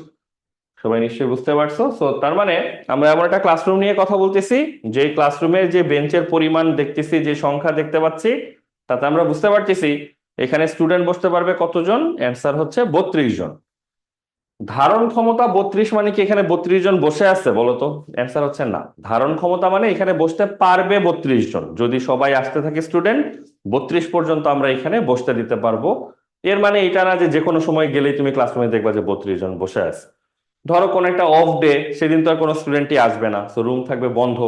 সবাই নিশ্চয়ই বুঝতে পারছো। সো তার মানে আমরা এমন একটা ক্লাসরুম নিয়ে কথা বলতেছি, যে ক্লাসরুমের যে বেঞ্চের পরিমাণ দেখতেছি, যে সংখ্যা দেখতে পাচ্ছি, তাতে আমরা বুঝতে পারতেছি এখানে স্টুডেন্ট বসতে পারবে কতজন। অ্যান্সার হচ্ছে 32 জন। ধারণ ক্ষমতা 32 মানে কি এখানে 32 জন বসে আছে বলো তো? অ্যান্সার হচ্ছে না। ধারণ ক্ষমতা মানে এখানে বসতে পারবে 32 জন, যদি সবাই আসতে থাকে স্টুডেন্ট 32 পর্যন্ত আমরা এখানে বসতে দিতে পারবো। এর মানে এটা না যে যে কোনো সময় গেলেই তুমি ক্লাসরুমে দেখবা যে 32 জন বসে আছে। ধরো কোনো একটা অফ ডে, সেদিন তো আর কোনো স্টুডেন্টই আসবে না, তো রুম থাকবে বন্ধ,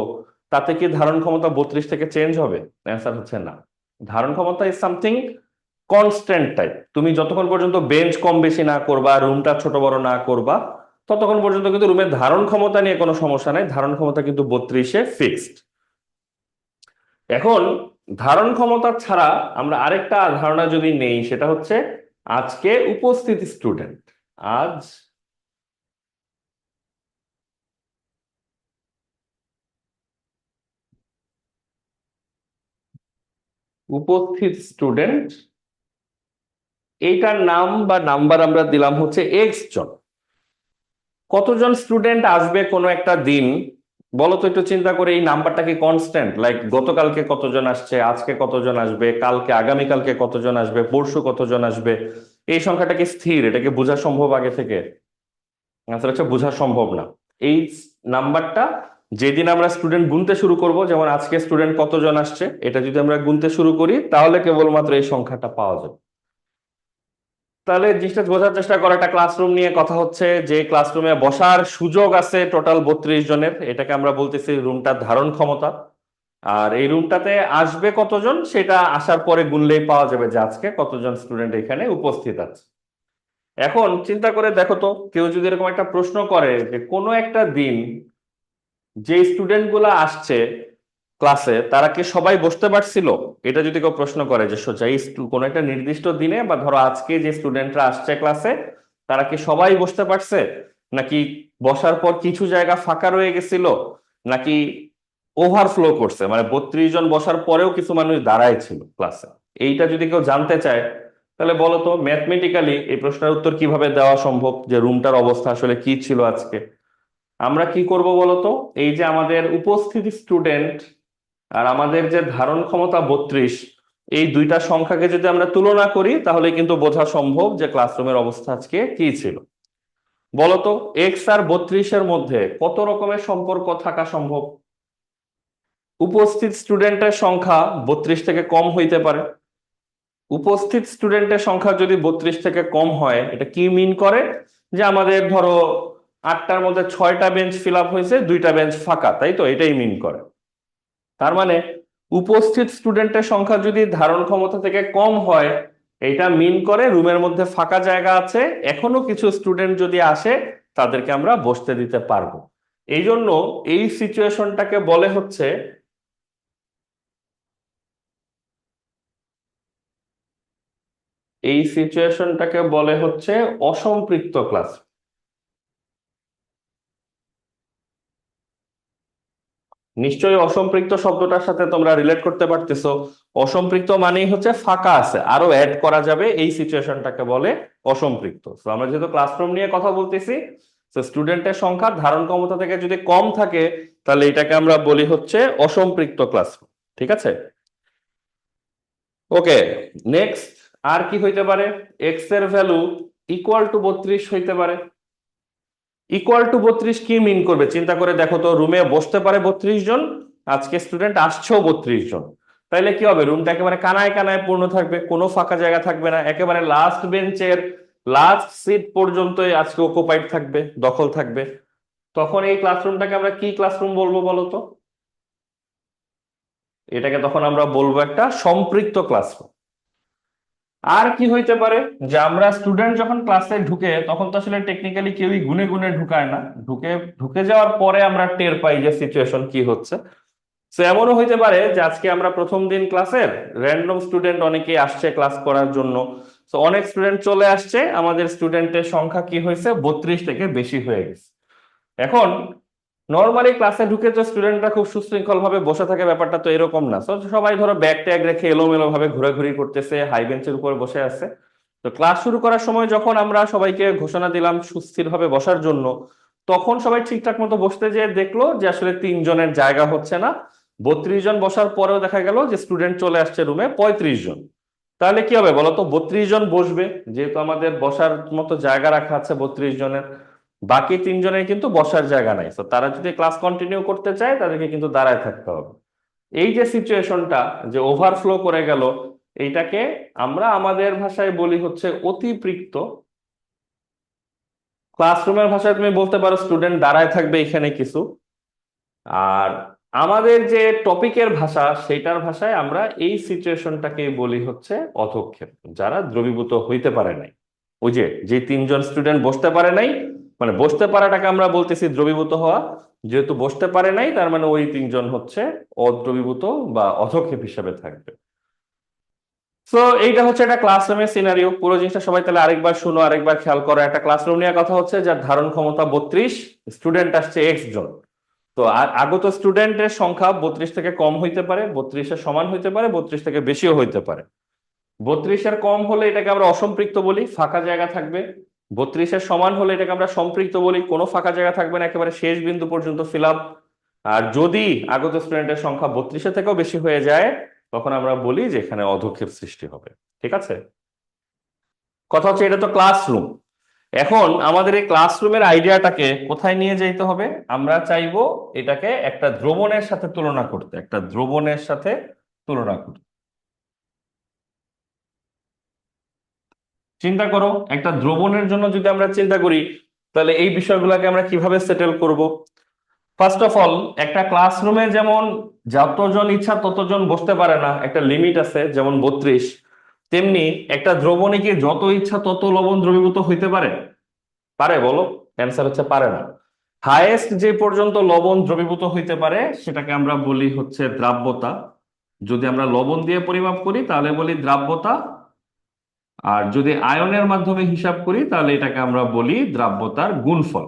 তাতে কি ধারণ ক্ষমতা 32 থেকে চেঞ্জ হবে? অ্যান্সার হচ্ছে না। ধারণ ক্ষমতা ইজ সামথিং কনস্ট্যান্ট টাইপ। তুমি যতক্ষণ পর্যন্ত বেঞ্চ কম বেশি না করবা, রুমটা ছোট বড় না করবা, ততক্ষণ পর্যন্ত কিন্তু রুমের ধারণ ক্ষমতা নিয়ে কোনো সমস্যা নাই। ধারণ ক্ষমতা কিন্তু 32-এ ফিক্সড। এখন ধারণ ক্ষমতা ছাড়া আমরা আরেকটা ধারণা যদি নেই, সেটা হচ্ছে আজকে উপস্থিত স্টুডেন্ট। আজ উপস্থিত স্টুডেন্ট, এইটার নাম বা নাম্বার আমরা দিলাম হচ্ছে এক্স জন। কতজন স্টুডেন্ট আসবে কোনো একটা দিন বলো তো, একটু চিন্তা করে। এই নাম্বারটা কি কনস্ট্যান্ট? লাইক গতকালকে কতজন আসছে, আজকে কতজন আসবে, কালকে আগামীকালকে কতজন আসবে, পরশু কতজন আসবে? এই সংখ্যাটা কি স্থির? এটাকে বোঝা সম্ভব আগে থেকে? আনসার হচ্ছে বোঝা সম্ভব না। এই নাম্বারটা যেদিন আমরা স্টুডেন্ট গুনতে শুরু করব, যেমন আজকে স্টুডেন্ট কতজন আসছে, এটা যদি আমরা গুনতে শুরু করি তাহলে কেবলমাত্র এই সংখ্যাটা পাওয়া যাবে। তাহলে জিনিসটা বোঝার চেষ্টা করো, একটা ক্লাসরুম নিয়ে কথা হচ্ছে, যে ক্লাসরুমে বসার সুযোগ আছে টোটাল 32 জনের, এটাকে আমরা বলতেছি রুমটার ধারণ ক্ষমতা। আর এই রুমটাতে আসবে কতজন সেটা আসার পরে গুনলেই পাওয়া যাবে যে আজকে কতজন স্টুডেন্ট এখানে উপস্থিত আছে। এখন চিন্তা করে দেখো তো, কেউ যদি এরকম একটা প্রশ্ন করে যে কোনো একটা দিন যে স্টুডেন্ট গুলা আসছে ক্লাসে তারা কি সবাই বসতে পারছিল? এটা যদি কেউ প্রশ্ন করে যে সোজা কোনো একটা নির্দিষ্ট দিনে, বা ধরো আজকে যে স্টুডেন্টরা আসছে ক্লাসে তারা কি সবাই বসতে পারছে, নাকি বসার পর কিছু জায়গা ফাঁকা রয়ে গেছিল, নাকি ওভারফ্লো করছে, মানে 32 জন বসার পরেও কিছু মানুষ দাঁড়ায় ছিল ক্লাসে? এইটা যদি কেউ জানতে চায় তাহলে বলো তো ম্যাথমেটিক্যালি এই প্রশ্নের উত্তর কিভাবে দেওয়া সম্ভব, যে রুমটার অবস্থা আসলে কি ছিল আজকে? আমরা কি করব বলতো, এই যে আমাদের উপস্থিত স্টুডেন্ট আর আমাদের যে ধারণ ক্ষমতা 32, এই দুইটা সংখ্যাকে যদি আমরা তুলনা করি তাহলে কিন্তু বোঝা সম্ভব যে ক্লাসরুমের অবস্থা আজকে কি ছিল। বলতো এক্স আর 32-এর মধ্যে কত রকমের সম্পর্ক থাকা সম্ভব? উপস্থিত স্টুডেন্টের সংখ্যা 32 থেকে কম হইতে পারে। উপস্থিত স্টুডেন্টের সংখ্যা যদি 32 থেকে কম হয়, এটা কি মিন করে? যে আমাদের ধরো 8টার মধ্যে 6টা বেঞ্চ ফিল আপ হয়েছে, 2টা বেঞ্চ ফাঁকা, তাই তো? এটাই মিন করে। তার মানে উপস্থিত স্টুডেন্টের সংখ্যা যদি ধারণ ক্ষমতা থেকে কম হয়, এটা মিন করে রুমের মধ্যে ফাঁকা জায়গা আছে, এখনো কিছু স্টুডেন্ট যদি আসে তাদেরকে আমরা বসতে দিতে পারবো। এই জন্য এই সিচুয়েশনটাকে বলে হচ্ছে, এই সিচুয়েশনটাকে বলে হচ্ছে অসম্পৃক্ত ক্লাস। নিশ্চয়ই অসম্পৃক্ত শব্দটার সাথে তোমরা রিলেট করতে পারতেছো। অসম্পৃক্ত মানেই হচ্ছে ফাঁকা আছে, আরো অ্যাড করা যাবে, এই সিচুয়েশনটাকে বলে অসম্পৃক্ত। তো আমরা যেহেতু ক্লাসরুম নিয়ে কথা বলতেছি, তো স্টুডেন্টের সংখ্যা ধারণ ক্ষমতা থেকে যদি কম থাকে তাহলে এটাকে আমরা বলি হচ্ছে অসম্পৃক্ত ক্লাসরুম। ঠিক আছে? ওকে, নেক্সট। আর কি হইতে পারে? এক্স এর ভ্যালু ইকুয়াল টু 32 হইতে পারে। ইকুয়াল টু 32 কি মিন করবে চিন্তা করে দেখো তো, রুমে বসতে পারে 32 জন, আজকে স্টুডেন্ট আসছেও 32 জন, তাইলে কি হবে? রুমটা একেবারে কানায় কানায় পূর্ণ থাকবে, কোনো ফাঁকা জায়গা থাকবে না, একেবারে লাস্ট বেঞ্চের লাস্ট সিট পর্যন্তই আজকে অকুপাইড থাকবে, দখল থাকবে। তখন এই ক্লাসরুমটাকে আমরা কি ক্লাসরুম বলবো বলো তো? এটাকে তখন আমরা বলবো একটা সম্পৃক্ত ক্লাসরুম। আর কি হইতে পারে? যে আমরা স্টুডেন্ট যখন ক্লাসে ঢুকে তখন তো আসলে টেকনিক্যালি কেউই গুনে গুনে ঢুকায় না, ঢুকে ঢুকে যাওয়ার পরে আমরা টের পাই যে সিচুয়েশন কি হচ্ছে। তো এমনও হইতে পারে যে আজকে আমরা প্রথম দিন ক্লাসের, র্যান্ডম স্টুডেন্ট অনেকেই আসছে ক্লাস করার জন্য, তো অনেক স্টুডেন্ট চলে আসছে, আমাদের স্টুডেন্টের সংখ্যা কি হয়েছে, 32 থেকে বেশি হয়ে গেছে। এখন নর্মালি ক্লাসে ঢুকে যে স্টুডেন্টরা খুব সুশৃঙ্খল ভাবে বসে থাকে, ব্যাপারটা তো এরকম না। তো সবাই ধরো ব্যাগ ট্যাগ রেখে এলোমেলো ভাবে ঘোরাঘুরি করতেছে, হাই বেঞ্চের উপর বসে আছে। তো ক্লাস শুরু করার সময় যখন আমরা সবাইকে ঘোষণা দিলাম সুস্থির ভাবে বসার জন্য, তখন সবাই ঠিকঠাক মতো বসতে যেয়ে দেখলো যে আসলে 3 জনের জায়গা হচ্ছে না। 32 জন বসার পরেও দেখা গেল যে স্টুডেন্ট চলে আসছে রুমে 35 জন। তাহলে কি হবে বলতো? 32 জন বসবে, যেহেতু আমাদের বসার মতো জায়গা রাখা আছে 32 জনের, বাকি 3 জনের কিন্তু বসার জায়গা নাই, তো তারা যদি ক্লাস কন্টিনিউ করতে চায় তাদেরকে কিন্তু দাঁড়ায় থাকতে হবে। এই যে সিচুয়েশনটা যে ওভারফ্লো করে গেল, এইটাকে আমরা আমাদের ভাষায় বলি হচ্ছে অতিপৃক্ত। ক্লাসরুমের ভাষায় তুমি বলতে পারো স্টুডেন্ট দাঁড়ায় থাকবে এখানে কিছু, আর আমাদের যে টপিকের ভাষা সেটার ভাষায় আমরা এই সিচুয়েশনটাকে বলি হচ্ছে অধঃক্ষেপ, যারা দ্রবীভূত হইতে পারে নাই। ওই যে যে তিনজন স্টুডেন্ট বসতে পারে নাই, মানে বসতে পারাটাকে আমরা বলতেছি দ্রবীভূত হওয়া। যেহেতু বসতে পারে নাই, তার মানে ওই তিনজন হচ্ছে অদ্রবীভূত বা অধঃক্ষেপ হিসাবে থাকবে। তো এইটা হচ্ছে একটা ক্লাসরুমের সিনারিও। পুরো জিনিসটা সবাই তাহলে আরেকবার শুনো, আরেকবার খেয়াল করো। একটা ক্লাসরুম নিয়ে কথা হচ্ছে, যার ধারণ ক্ষমতা 32, স্টুডেন্ট আসছে এক্স জন। তো আগত স্টুডেন্টের সংখ্যা 32 থেকে কম হইতে পারে, 32-এর সমান হইতে পারে, 32 থেকে বেশিও হইতে পারে। 32-এর কম হলে এটাকে আমরা অসম্পৃক্ত বলি, ফাঁকা জায়গা থাকবে। 32-এর সমান হলে এটাকে আমরা সম্পৃক্ত বলি, কোনো ফাঁকা জায়গা থাকবে না, একেবারে শেষ বিন্দু পর্যন্ত ফিল আপ। আর যদি আগত স্টুডেন্টের সংখ্যা 32-এর থেকেও বেশি হয়ে যায়, তখন আমরা বলি যে এখানে অধঃক্ষেপ সৃষ্টি হবে। ঠিক আছে? কথা হচ্ছে এটা তো ক্লাসরুম। এখন আমাদের এই ক্লাসরুমের আইডিয়াটাকে কোথায় নিয়ে যেতে হবে? আমরা চাইবো এটাকে একটা দ্রবণের সাথে তুলনা করতে, একটা দ্রবণের সাথে তুলনা করতে। চিন্তা করো, একটা দ্রবণের জন্য যদি আমরা চিন্তা করি, তাহলে এই বিষয়গুলোকে আমরা কিভাবে সেটেল করব? ফার্স্ট অফ অল, একটা ক্লাসরুমে যেমন যতজন ইচ্ছা ততজন বসতে পারে না, একটা লিমিট আছে, যেমন 32, তেমনি একটা দ্রবণে কি যত ইচ্ছা তত লবণ দ্রবীভূত হইতে পারে? পারে বলো? অ্যান্সার হচ্ছে পারে না। হায়েস্ট যে পর্যন্ত লবণ দ্রবীভূত হইতে পারে সেটাকে আমরা বলি হচ্ছে দ্রাব্যতা। যদি আমরা লবণ দিয়ে পরিমাপ করি তাহলে বলি দ্রাব্যতা। আর যদি আয়নের মাধ্যমে হিসাব করি তাহলে এটাকে আমরা বলি দ্রাব্যতার গুণফল।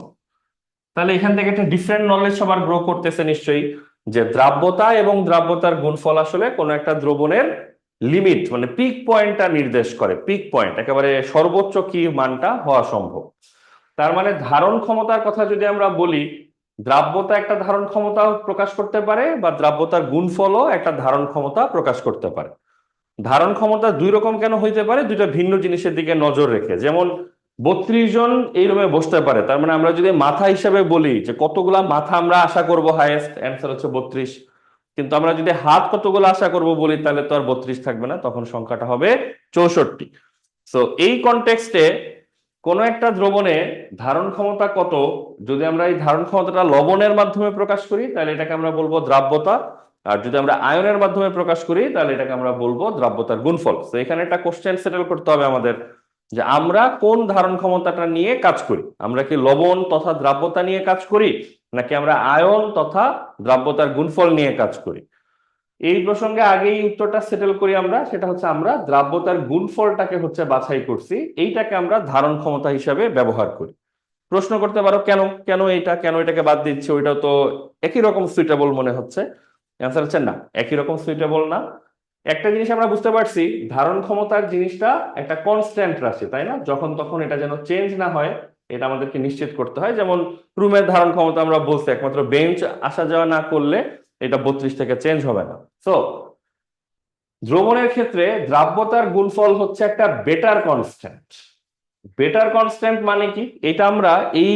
তাহলে এখান থেকে একটা ডিফারেন্ট নলেজ সবার গ্রো করতেছে নিশ্চয়ই, যে দ্রাব্যতা এবং দ্রাব্যতার গুণফল আসলে কোনো একটা দ্রবণের লিমিট, মানে পিক পয়েন্টটা নির্দেশ করে। পিক পয়েন্ট একেবারে সর্বোচ্চ কি মানটা হওয়া সম্ভব। তার মানে ধারণ ক্ষমতার কথা যদি আমরা বলি, দ্রাব্যতা একটা ধারণ ক্ষমতা প্রকাশ করতে পারে, বা দ্রাব্যতার গুণফলও একটা ধারণ ক্ষমতা প্রকাশ করতে পারে। ধারণ ক্ষমতা দুই রকম কেন হইতে পারে? দুইটা ভিন্ন জিনিসের দিকে নজর রেখে। যেমন 32 জন এই রুমে বসতে পারে, তার মানে আমরা যদি মাথা হিসাবে বলি যে কতগুলা মাথা আমরা আশা করব, হাইয়েস্ট অ্যান্সার হচ্ছে 32। কিন্তু আমরা যদি হাত কতগুলো আশা করব বলি, তাহলে তো আর 32 থাকবে না, তখন সংখ্যাটা হবে 64। তো এই কনটেক্সটে কোন একটা দ্রবণে ধারণ ক্ষমতা কত, যদি আমরা এই ধারণ ক্ষমতাটা লবণের মাধ্যমে প্রকাশ করি তাহলে এটাকে আমরা বলবো দ্রাব্যতা। আর যদি আমরা আয়নের মাধ্যমে প্রকাশ করি তাহলে এটাকে আমরা বলবো দ্রাব্যতার গুণফল। তো এখানে একটা কোশ্চেন সেটেল করতে হবে আমাদের, যে আমরা কোন ধারণ ক্ষমতাটা নিয়ে কাজ করি। আমরা কি লবণ তথা দ্রাব্যতা নিয়ে কাজ করি, নাকি আমরা আয়ন তথা দ্রাব্যতার গুণফল নিয়ে কাজ করি? এই প্রসঙ্গে আগেই উত্তরটা সেটেল করি আমরা, সেটা হচ্ছে আমরা দ্রাব্যতার গুণফলটাকে হচ্ছে বাছাই করছি, এইটাকে আমরা ধারণ ক্ষমতা হিসাবে ব্যবহার করি। প্রশ্ন করতে পারো কেন, কেন এটাকে বাদ দিচ্ছে, ওইটাও তো একই রকম সুইটেবল মনে হচ্ছে। অ্যান্সার হচ্ছে না, একই রকম সুইটেবল না। একটা জিনিস আমরা বুঝতে পারছি, ধারণ ক্ষমতার জিনিসটা একটা কনস্ট্যান্ট রাশি, তাই না? যখন তখন এটা যেন চেঞ্জ না হয়, এটা আমাদেরকে নিশ্চিত করতে হয়। যেমন রুমের ধারণ ক্ষমতা আমরা বলছি, একমাত্র বেঞ্চ আসা যাওয়া না করলে এটা 32 থেকে চেঞ্জ হবে না। তো দ্রবণের ক্ষেত্রে দ্রাব্যতার গুণফল হচ্ছে একটা বেটার কনস্ট্যান্ট। বেটার কনস্ট্যান্ট মানে কি, এটা আমরা এই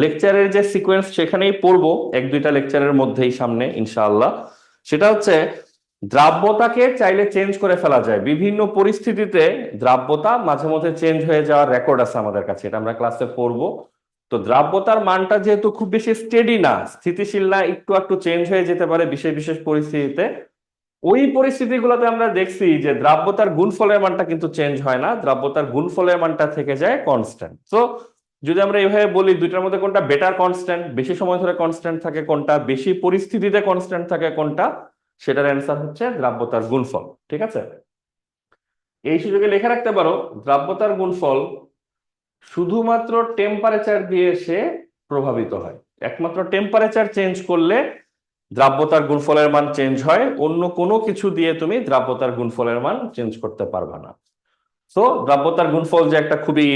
লেকচারের যে সিকোয়েন্স সেখানেই পড়বো, এক দুইটা লেকচারের মধ্যেই সামনে ইনশাআল্লাহ। সেটা হচ্ছে দ্রাব্যতাকে চাইলে চেঞ্জ করে ফেলা যায় বিভিন্ন পরিস্থিতিতে। দ্রাব্যতা মাঝে মধ্যে চেঞ্জ হয়ে যাওয়ার রেকর্ড আছে আমাদের কাছে, এটা আমরা ক্লাসে পড়বো। তো দ্রাব্যতার মানটা যেহেতু খুব বেশি স্টেডি না, স্থিতিশীল না, একটু একটু চেঞ্জ হয়ে যেতে পারে বিশেষ বিশেষ পরিস্থিতিতে। ওই পরিস্থিতিগুলোতে আমরা দেখছি যে দ্রাব্যতার গুণফলের মানটা কিন্তু চেঞ্জ হয় না, দ্রাব্যতার গুণফলের মানটা থেকে যায় কনস্ট্যান্ট। তো যদি আমরা এইভাবে বলি দুইটার মধ্যে কোনটা বেটার কনস্ট্যান্ট, বেশি সময় ধরে কনস্ট্যান্ট থাকে কোনটা, বেশি পরিস্থিতিতে কনস্ট্যান্ট থাকে কোনটা, সেটার অ্যান্সার হচ্ছে দ্রাব্যতার গুণফল। ঠিক আছে? এই সুযোগে লিখে রাখতে পারো, দ্রাব্যতার গুণফল শুধুমাত্র টেম্পারেচার দিয়ে সে প্রভাবিত হয়। একমাত্র টেম্পারেচার চেঞ্জ করলে দ্রাব্যতার গুণফলের মান চেঞ্জ হয়, অন্য কোনো কিছু দিয়ে তুমি দ্রাব্যতার গুণফলের মান চেঞ্জ করতে পারবে না। তো দ্রাব্যতার গুণফল যে একটা খুবই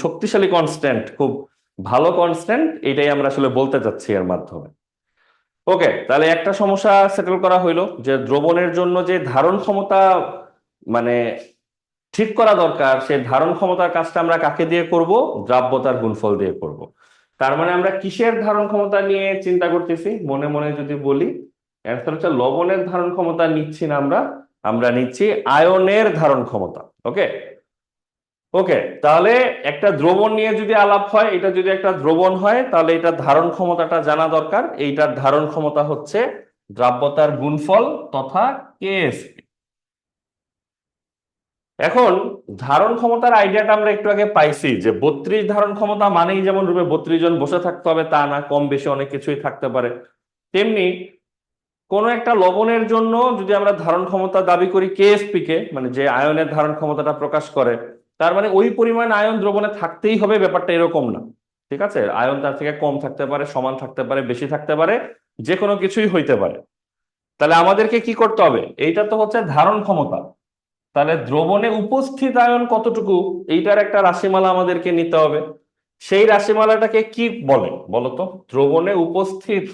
শক্তিশালী কনস্ট্যান্ট, খুব ভালো কনস্ট্যান্ট, এটাই আমরা আসলে বলতে চাচ্ছি এর মাধ্যমে। ওকে, তাহলে একটা সমস্যা সেটেল করা হইলো, যে দ্রবণের জন্য যে ধারণ ক্ষমতা মানে ঠিক করা দরকার, সেই ধারণ ক্ষমতার কাজটা আমরা কাকে দিয়ে করব? দ্রাব্যতার গুণফল দিয়ে করব। তার মানে আমরা কিসের ধারণ ক্ষমতা নিয়ে চিন্তা করতেছি মনে মনে যদি বলি, অ্যান্সার হচ্ছে লবণের ধারণ ক্ষমতা নিচ্ছি না আমরা, আমরা নিচ্ছি আয়নের ধারণ ক্ষমতা। ওকে, ওকে, তাহলে একটা দ্রবণ নিয়ে যদি আলাপ হয়, এটা যদি একটা দ্রবণ হয় তাহলে এটার ধারণ ক্ষমতাটা জানা দরকার। এইটার ধারণ ক্ষমতা হচ্ছে দ্রাব্যতার গুণফল তথা কেএসপি। এখন ধারণ ক্ষমতার আইডিয়াটা আমরা একটু আগে পাইছি যে 32 ধারণ ক্ষমতা মানেই যেমন রূপে 32 জন বসে থাকতে হবে তা না, কম বেশি অনেক কিছুই থাকতে পারে। তেমনি কোন একটা লবণের জন্য যদি আমরা ধারণ ক্ষমতা দাবি করি কেএসপি কে, মানে যে আয়নের ধারণ ক্ষমতাটা প্রকাশ করে, তার মানে ওই পরিমাণ আয়ন দ্রবণে থাকতেই হবে, ব্যাপারটা এরকম না। ঠিক আছে, আয়ন তার থেকে কম থাকতে পারে, সমান থাকতে পারে, বেশি থাকতে পারে, যে কোনো কিছুই হইতে পারে। তাহলে আমাদেরকে কি করতে হবে? এইটা তো হচ্ছে ধারণ ক্ষমতা। তাহলে দ্রবণে উপস্থিত আয়ন কতটুকু, এইটার একটা রাশিমালা আমাদেরকে নিতে হবে। সেই রাশিমালাটাকে কি বলে বলতো? দ্রবণে উপস্থিত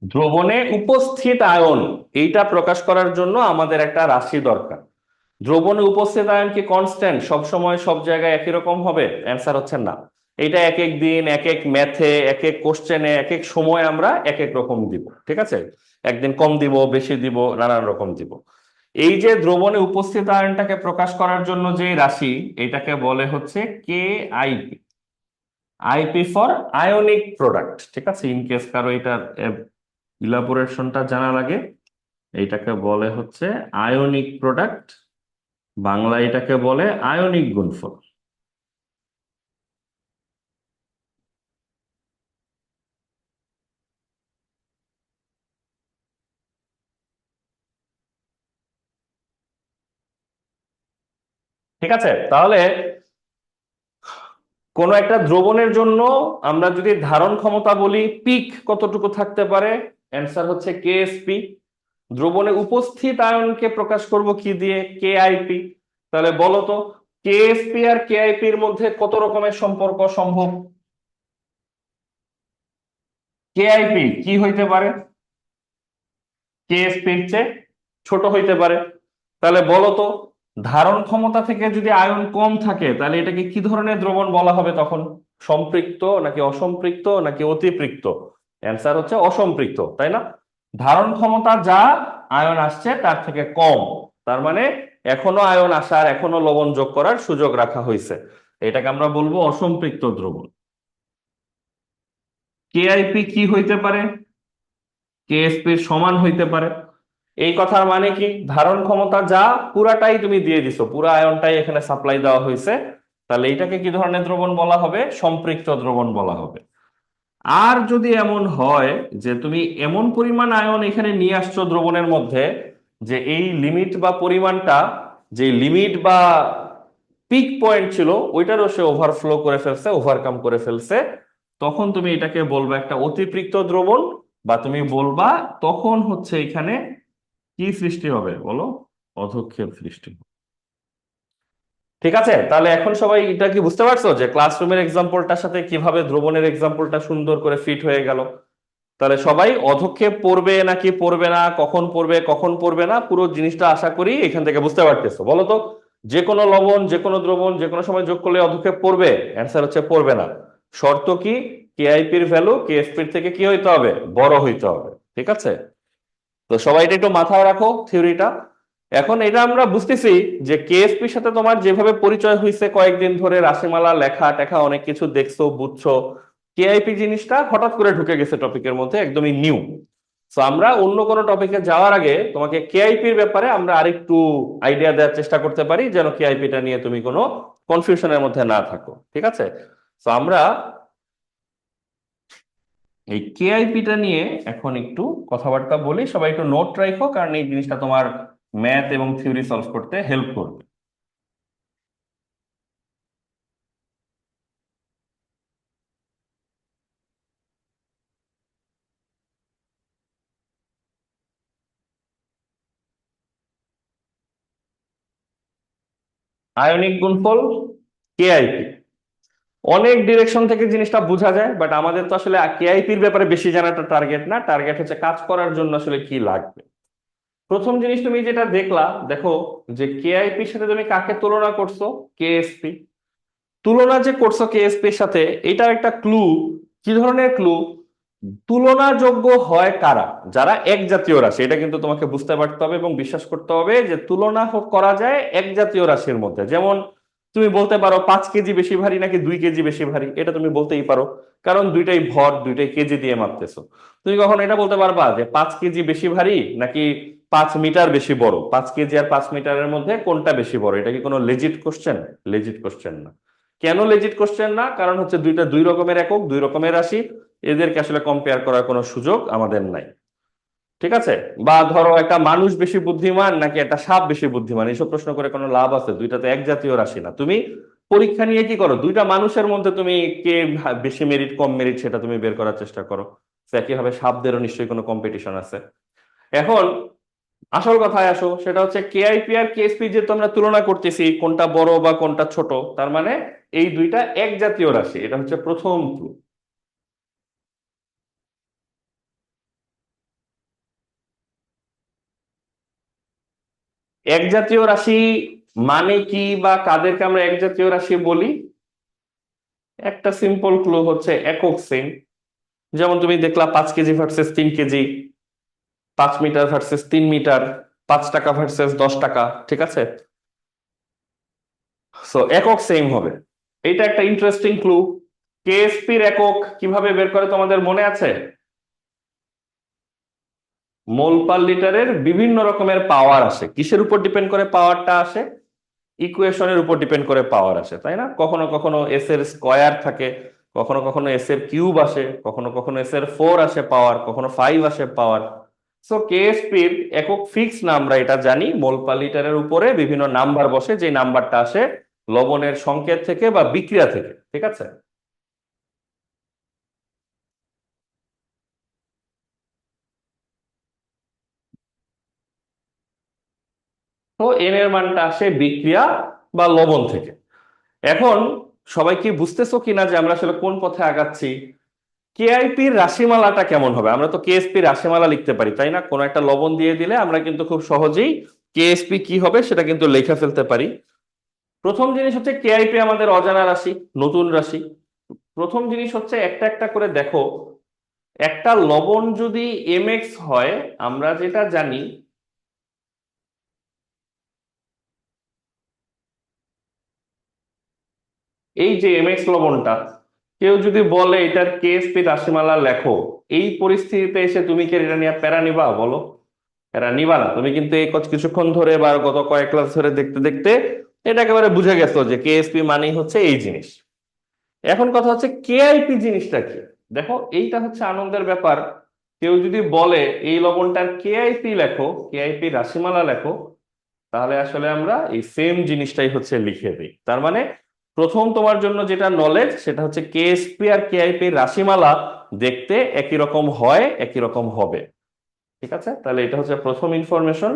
দ্রবণে উপস্থিত আয়ন, এইটা প্রকাশ করার জন্য আমাদের একটা রাশি দরকার। দ্রবণে উপস্থিত আয়ন কি কনস্ট্যান্ট সব সময় সব জায়গায় একই রকম হবে? অ্যান্সার হচ্ছে না। এটা এক এক দিন, এক এক ম্যাথে, এক এক কোশ্চেনে, এক এক সময় আমরা এক এক রকম দিব। ঠিক আছে, একদিন কম দিব, বেশি দিব, নানান রকম দিব। এই যে দ্রবণে উপস্থিত আয়নটাকে প্রকাশ করার জন্য যে রাশি, এটাকে বলে হচ্ছে K IP. IP for ionic product. ঠিক আছে, ইন কেস কারো এটার ইলাবোরেশনটা জানা লাগে, এইটাকে বলে হচ্ছে আয়নিক প্রোডাক্ট, বাংলা এটাকে বলে আয়নিক গুণফল। ঠিক আছে, তাহলে কোন একটা দ্রবণের জন্য আমরা যদি ধারণ ক্ষমতা বলি পিক কতটুকু থাকতে পারে, অ্যান্সার হচ্ছে কেএসপি। দ্রবণে উপস্থিত আয়নকে প্রকাশ করব কি দিয়ে? কেআইপি। তাহলে বলো তো, কেএসপি আর কেআইপি এর মধ্যে কত রকমের সম্পর্ক সম্ভব? কেআইপি কি হইতে পারে? কেএসপি এর চেয়ে ছোট হইতে পারে। তাহলে বলো তো, ধারণ ক্ষমতা থেকে যদি আয়ন কম থাকে তাহলে এটাকে কি ধরনের দ্রবণ বলা হবে তখন? সম্পৃক্ত নাকি অসম্পৃক্ত নাকি অতিপৃক্ত? অ্যান্সার হচ্ছে অসম্পৃক্ত, তাই না? ধারণ ক্ষমতা যা, আয়ন আসছে তার থেকে কম, তার মানে এখনো আয়ন আসার, এখনো লবণ যোগ করার সুযোগ রাখা হয়েছে। এটাকে আমরা বলবো অসম্পৃক্ত দ্রবণ। কেআইপি কি হইতে পারে? কেএসপি এর সমান হইতে পারে। এই কথার মানে কি? ধারণ ক্ষমতা যা পুরাটাই তুমি দিয়ে দিছো, পুরা আয়নটাই এখানে সাপ্লাই দেওয়া হয়েছে, তাহলে এইটাকে কি ধরনের দ্রবণ বলা হবে? সম্পৃক্ত দ্রবণ বলা হবে। আর যদি এমন হয় যে তুমি এমন পরিমাণ আয়ন এখানে নিয়ে আসছো দ্রবণের মধ্যে, যে এই লিমিট বা পরিমাণটা, যে লিমিট বা পিক পয়েন্ট ছিল ওইটারও সে ওভারফ্লো করে ফেলছে, ওভারকাম করে ফেলছে, তখন তুমি এটাকে বলবা একটা অতিপৃক্ত দ্রবণ। বা তুমি বলবা তখন হচ্ছে এখানে কি সৃষ্টি হবে বলো? অধঃক্ষেপ সৃষ্টি হবে। ঠিক আছে, তাহলে এখন সবাই এটা কি বুঝতে পারছো যে ক্লাসরুমের এক্সাম্পলটার সাথে কিভাবে দ্রবণের এক্সাম্পলটা সুন্দর করে ফিট হয়ে গেল? তাহলে সবাই অধঃক্ষেপ পড়বে নাকি পড়বে না, কখন পড়বে কখন পড়বে না, পুরো জিনিসটা আশা করি এখান থেকে বুঝতে পারতেছো। বলো তো, যে কোনো লবণ, যে কোনো দ্রবণ, যে কোনো সময় যোগ করলে অধঃক্ষেপ পড়বে? অ্যান্সার হচ্ছে পড়বে না। শর্ত কি? কেআইপির ভ্যালু কেএসপির থেকে কি হইতে হবে? বড় হইতে হবে। ঠিক আছে, তো সবাই এটা একটু মাথায় রাখো থিওরিটা। এখন এটা আমরা বুঝতেছি যে কেএসপির সাথে তোমার যেভাবে পরিচয় হয়েছে কয়েকদিন ধরে, রাশিমালা লেখা টেখা অনেক কিছু দেখছো বুঝছো, কেআইপি জিনিসটা হঠাৎ করে ঢুকে গেছে টপিকের মধ্যে, একদমই নিউ। তো আমরা অন্য কোনো টপিকে যাওয়ার আগে তোমাকে কেআইপির ব্যাপারে আমরা আরেকটু আইডিয়া দেওয়ার চেষ্টা করতে পারি, যেন কেআইপিটা নিয়ে তুমি কোনো কনফিউশনের মধ্যে না থাকো। ঠিক আছে, তো আমরা এই কেআইপিটা নিয়ে এখন একটু কথাবার্তা বলি। সবাই একটু নোট রাখো, কারণ এই জিনিসটা তোমার ম্যাথ এবং থিওরি সলভ করতে হেল্প করবে। আয়নিক গুণফল কেআইপি, অনেক ডিরেকশন থেকে জিনিসটা বোঝা যায়, বাট আমাদের তো আসলে কেআইপির ব্যাপারে বেশি জানাটা টার্গেট না, টার্গেট হচ্ছে কাজ করার জন্য আসলে কি লাগবে। প্রথম জিনিস তুমি যেটা দেখলা, দেখো যে কেআইপির সাথে তুমি কাকে তুলনা করছো? কেএসপি। তুলনা যে করছো কেএসপি এর সাথে, এটার একটা ক্লু। কি ধরনের ক্লু? তুলনাযোগ্য হয় কারা? যারা এক জাতীয় রাশি। এটা কিন্তু তোমাকে বুঝতে পারতে হবে এবং বিশ্বাস করতে হবে যে তুলনা করা যায় এক জাতীয় রাশির মধ্যে। যেমন তুমি বলতে পারো 5 কেজি বেশি ভারী নাকি 2 কেজি বেশি ভারী, এটা তুমি বলতেই পারো, কারণ দুইটাই ভর, দুইটাই কেজি দিয়ে মাপতেছো। তুমি কখন এটা বলতে পারবা যে 5 কেজি বেশি ভারী নাকি 5 মিটার বেশি বড়? 5 কেজি আর 5 মিটারের মধ্যে কোনটা বেশি বড়? এটা কি কোনো লেজিট কোশ্চেন? লেজিট কোশ্চেন না। কেন লেজিট কোশ্চেন না? কারণ হচ্ছে দুইটা দুই রকমের একক, দুই রকমের রাশি, এদেরকে আসলে কম্পেয়ার করার কোনো সুযোগ আমাদের নাই। ঠিক আছে? বা ধরো একটা মানুষ বেশি বুদ্ধিমান নাকি একটা সাপ বেশি বুদ্ধিমান, এইসব প্রশ্ন করে কোনো লাভ আছে? দুইটা তো এক জাতীয় রাশি না। তুমি পরীক্ষা নিয়ে কি করো? দুইটা মানুষের মধ্যে তুমি কে বেশি মেরিট কম মেরিট সেটা তুমি বের করার চেষ্টা করো। তো একইভাবে সাপদেরও নিশ্চয়ই কোনো কম্পিটিশন আছে। এখন আসল কথায় আসো, সেটা হচ্ছে কেআইপি আর কেএসপি যে তোমরা তুলনা করতেছি কোনটা বড় বা কোনটা ছোট, তার মানে এই দুইটা এক জাতীয় রাশি। এটা হচ্ছে প্রথম ক্লু। এক জাতীয় রাশি মানে কি, বা কাদেরকে আমরা এক জাতীয় রাশি বলি? একটা সিম্পল ক্লু হচ্ছে একক সেম। যেমন তুমি দেখলা 5 KG versus 3 KG, 5 metre versus 3 metre, 5 টাকা ভার্সেস 10 টাকা। ঠিক আছে? সো একক সেম হবে। এইটা একটা ইন্টারেস্টিং ক্লু। কেএসপির একক কিভাবে বের করে তোমাদের মনে আছে? মোল পার লিটারের বিভিন্ন রকমের পাওয়ার আসে। কিসের উপর ডিপেন্ড করে পাওয়ারটা আসে? ইকুয়েশনের উপর ডিপেন্ড করে পাওয়ার আসে, তাই না? কখনো কখনো এস এর স্কয়ার থাকে, কখনো কখনো এস এর কিউব আসে, কখনো কখনো এস এর 4 আসে পাওয়ার, কখনো 5 আসে পাওয়ার। সো কেএসপির একক ফিক্স না, আমরা এটা জানি। মোল পার লিটারের উপরে বিভিন্ন নাম্বার বসে, যে নাম্বারটা আসে লবণের সংকেত থেকে বা বিক্রিয়া থেকে। ঠিক আছে? তো এন এর মানটা আসে বিক্রিয়া বা লবণ থেকে। এখন সবাই কি বুঝতেছো কিনা যে আমরা আসলে কোন পথে আগাচ্ছি? কেআইপির রাশিমালাটা কেমন হবে? আমরা তো কেএসপি রাশিমালা লিখতে পারি, তাই না? কোনো একটা লবণ দিয়ে দিলে আমরা কিন্তু খুব সহজেই কেএসপি কি হবে সেটা কিন্তু লিখে ফেলতে পারি। প্রথম জিনিস হচ্ছে কেআইপি আমাদের অজানা রাশি, নতুন রাশি। প্রথম জিনিস হচ্ছে একটা একটা করে দেখো। একটা লবণ যদি এমএক্স হয়, আমরা যেটা জানি, এই যে এমএক্স লবণটা, কেউ যদি বলে এটার কেএসপি রাশিমালা লেখো, এই পরিস্থিতিতে এসে তুমি কি এটা নিয়ে প্যারা নিবা? বলো। এরা নিবা না। তুমি কিন্তু এই কিছুক্ষণ ধরে বা গত কয়েক ক্লাস ধরে দেখতে দেখতে এটা একেবারে বুঝে গেছো যে কেএসপি মানেই হচ্ছে এই জিনিস। এখন কথা হচ্ছে কেআইপি জিনিসটা কি। দেখো, এইটা হচ্ছে আনন্দের ব্যাপার। কেউ যদি বলে এই লবণটার কেআইপি লেখো, কেআইপি রাশিমালা লেখো, তাহলে আসলে আমরা এই সেম জিনিসটাই হচ্ছে লিখে দিই। তার মানে প্রথম তোমার জন্য যেটা নলেজ সেটা হচ্ছে কেএসপি আর কেআইপি রাশিমালা দেখতে একই রকম হয়, একই রকম হবে। ঠিক আছে? তাহলে এটা হচ্ছে প্রথম ইনফরমেশন।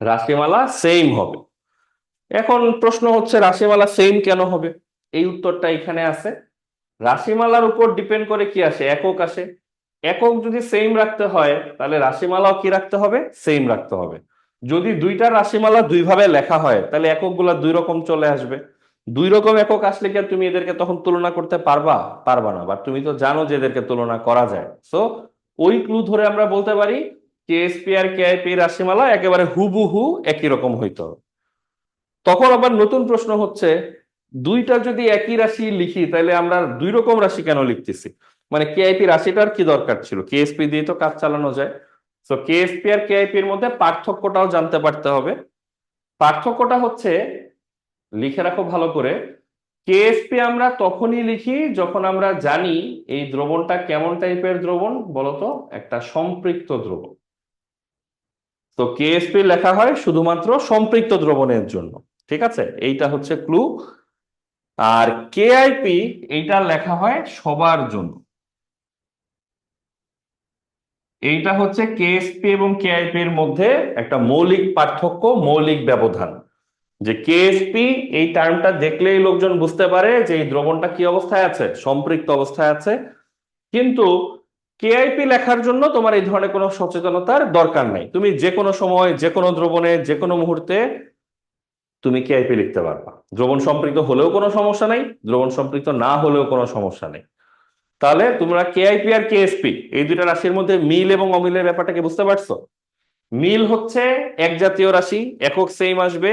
রাশিমালা সেম হবে। এখন প্রশ্ন হচ্ছে রাশিমালা সেম কেন হবে? এই উত্তরটা এখানে আছে। রাশিমালার উপর ডিপেন্ড করে কি আসে? একক আসে। একক যদি সেম রাখতে হয় তাহলে রাশিমালাও কি রাখতে হবে? সেম রাখতে হবে। যদি দুইটা রাশিমালা দুইভাবে লেখা হয় তাহলে এককগুলা দুই রকম চলে আসবে। দুই রকম একক আসলে কি আর তুমি এদেরকে তখন তুলনা করতে পারবা? পারবা না। বাট তুমি তো জানো যে এদেরকে তুলনা করা যায়। সো ওই ক্লু ধরে আমরা বলতে পারি কেএসপি আর কেআইপি রাশিমালা একেবারে হুবহু একই রকম হইতো। তখন আবার নতুন প্রশ্ন হচ্ছে, দুইটা যদি একই রাশি লিখি তাহলে আমরা দুই রকম রাশি কেন লিখতেছি? মানে কেআইপি রাশিটার কি দরকার ছিল? কেএসপি দিয়ে তো কাজ চালানো যায়। তো কেএসপি আর কেআইপি এর মধ্যে পার্থক্যটাও জানতে পারতে হবে। পার্থক্যটা হচ্ছে, লিখে রাখো ভালো করে, কেএসপি আমরা তখনই লিখি যখন আমরা জানি এই দ্রবণটা কেমন টাইপের দ্রবণ বলতো, একটা সম্পৃক্ত দ্রবণ। তো কেএসপি লেখা হয় শুধুমাত্র সম্পৃক্ত দ্রবণের জন্য। ঠিক আছে? এইটা হচ্ছে ক্লু। আর কেআইপি এইটা লেখা হয় সবার জন্য। এইটা হচ্ছে কেএসপি এবং কেআইপি এর মধ্যে একটা মৌলিক পার্থক্য, মৌলিক ব্যবধান। যে কেএসপি এই টার্মটা দেখলেই লোকজন বুঝতে পারে যে এই দ্রবণটা কি অবস্থায় আছে? সম্পৃক্ত অবস্থায় আছে। কিন্তু কেআইপি লেখার জন্য তোমার এই ধরনের কোনো সচেতনতার দরকার নাই, তুমি যে কোনো সময় যে কোনো দ্রবণে যে কোনো মুহূর্তে তুমি কেআইপি লিখতে পারবা। দ্রবণ সম্পৃক্ত হলেও কোনো সমস্যা নাই, দ্রবণ সম্পৃক্ত না হলেও কোনো সমস্যা নেই। তাহলে তোমরা কেআইপি আর কেএসপি এই দুইটা রাশির মধ্যে মিল এবং অমিলের ব্যাপারটাকে বুঝতে পারছো? মিল হচ্ছে এক জাতীয় রাশি, একক সেম আসবে,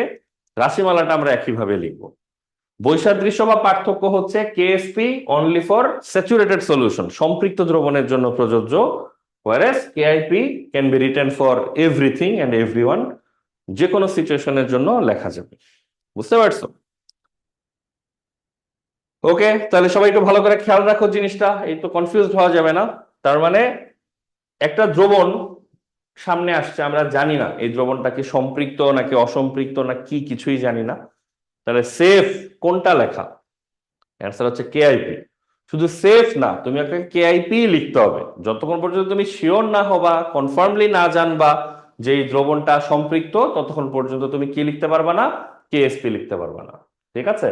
রাশিমালাটা আমরা একইভাবে লিখবো। বৈসাদৃশ্য বা পার্থক্য হচ্ছে KSP only for saturated solution, সম্পৃক্ত দ্রবণের জন্য প্রযোজ্য, whereas KIP can be written for everything and everyone, যে কোনো সিচুয়েশনের জন্য লেখা যাবে। বুঝতে পারছো? ওকে, তাহলে সবাই একটু ভালো করে খেয়াল রাখো জিনিসটা, এই তো কনফিউজড হওয়া যাবে না। তার মানে একটা দ্রবণ সামনে আসছে, আমরা জানি না এই দ্রবণটা কি সম্পৃক্ত নাকি অসম্পৃক্ত না কি, কিছুই জানি না। তাহলে সেফ কোনটা লেখা? অ্যান্সার হচ্ছে কেআইপি। শুধু সেফ না, তুমি একটা কেআইপি লিখতে হবে। যতক্ষণ পর্যন্ত তুমি শিওর না হবা, কনফার্মলি না জানবা যে এই দ্রবণটা সম্পৃক্ত, ততক্ষণ পর্যন্ত তুমি কি লিখতে পারবা না? কেএসপি লিখতে পারবা না। ঠিক আছে?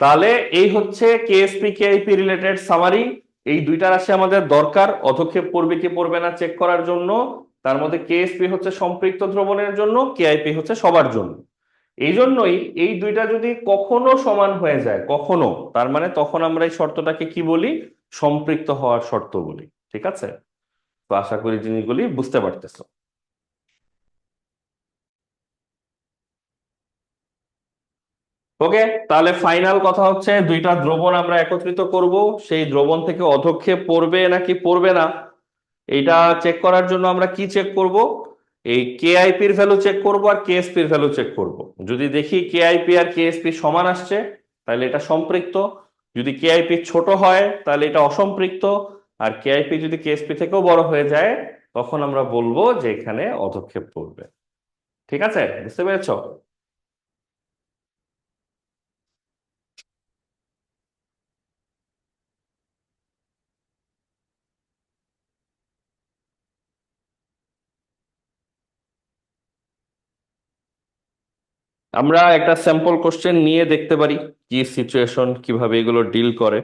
তাহলে এই হচ্ছে কেএসপি কেআইপি রিলেটেড সামারি। এই দুইটা রাশি আমাদের দরকার অধক্ষেপ পড়বে কি পড়বে না চেক করার জন্য। তার মধ্যে কেএসপি হচ্ছে সম্পৃক্ত দ্রবণের জন্য, কেআইপি হচ্ছে সবার জন্য। এই জন্যই এই দুইটা যদি কখনো সমান হয়ে যায়, কখনো, তার মানে তখন আমরা এই শর্তটাকে কি বলি? সম্পৃক্ত হওয়ার শর্ত বলি। ঠিক আছে? তো আশা করি জিনিসগুলি বুঝতে পারতেছো। ওকে, তাহলে ফাইনাল কথা হচ্ছে দুইটা দ্রবণ আমরা একত্রিত করব, সেই দ্রবণ থেকে অধক্ষেপ পড়বে নাকি পড়বে না এইটা চেক করার জন্য আমরা কি চেক করব? এই কেআইপির ভ্যালু চেক করব আর কেএসপির ভ্যালু চেক করব। যদি দেখি কেআইপি আর কেএসপি সমান আসছে, তাহলে এটা সম্পৃক্ত। যদি কেআইপি ছোট হয় তাহলে এটা অসম্পৃক্ত। আর কেআইপি যদি কেএসপি থেকেও বড় হয়ে যায়, তখন আমরা বলবো যে এখানে অধক্ষেপ পড়বে। ঠিক আছে, বুঝতে পেরেছো? আমরা একটা স্যাম্পল কোশ্চেন নিয়ে দেখতে পারি কি সিচুয়েশন, কিভাবে এগুলো ডিল করে।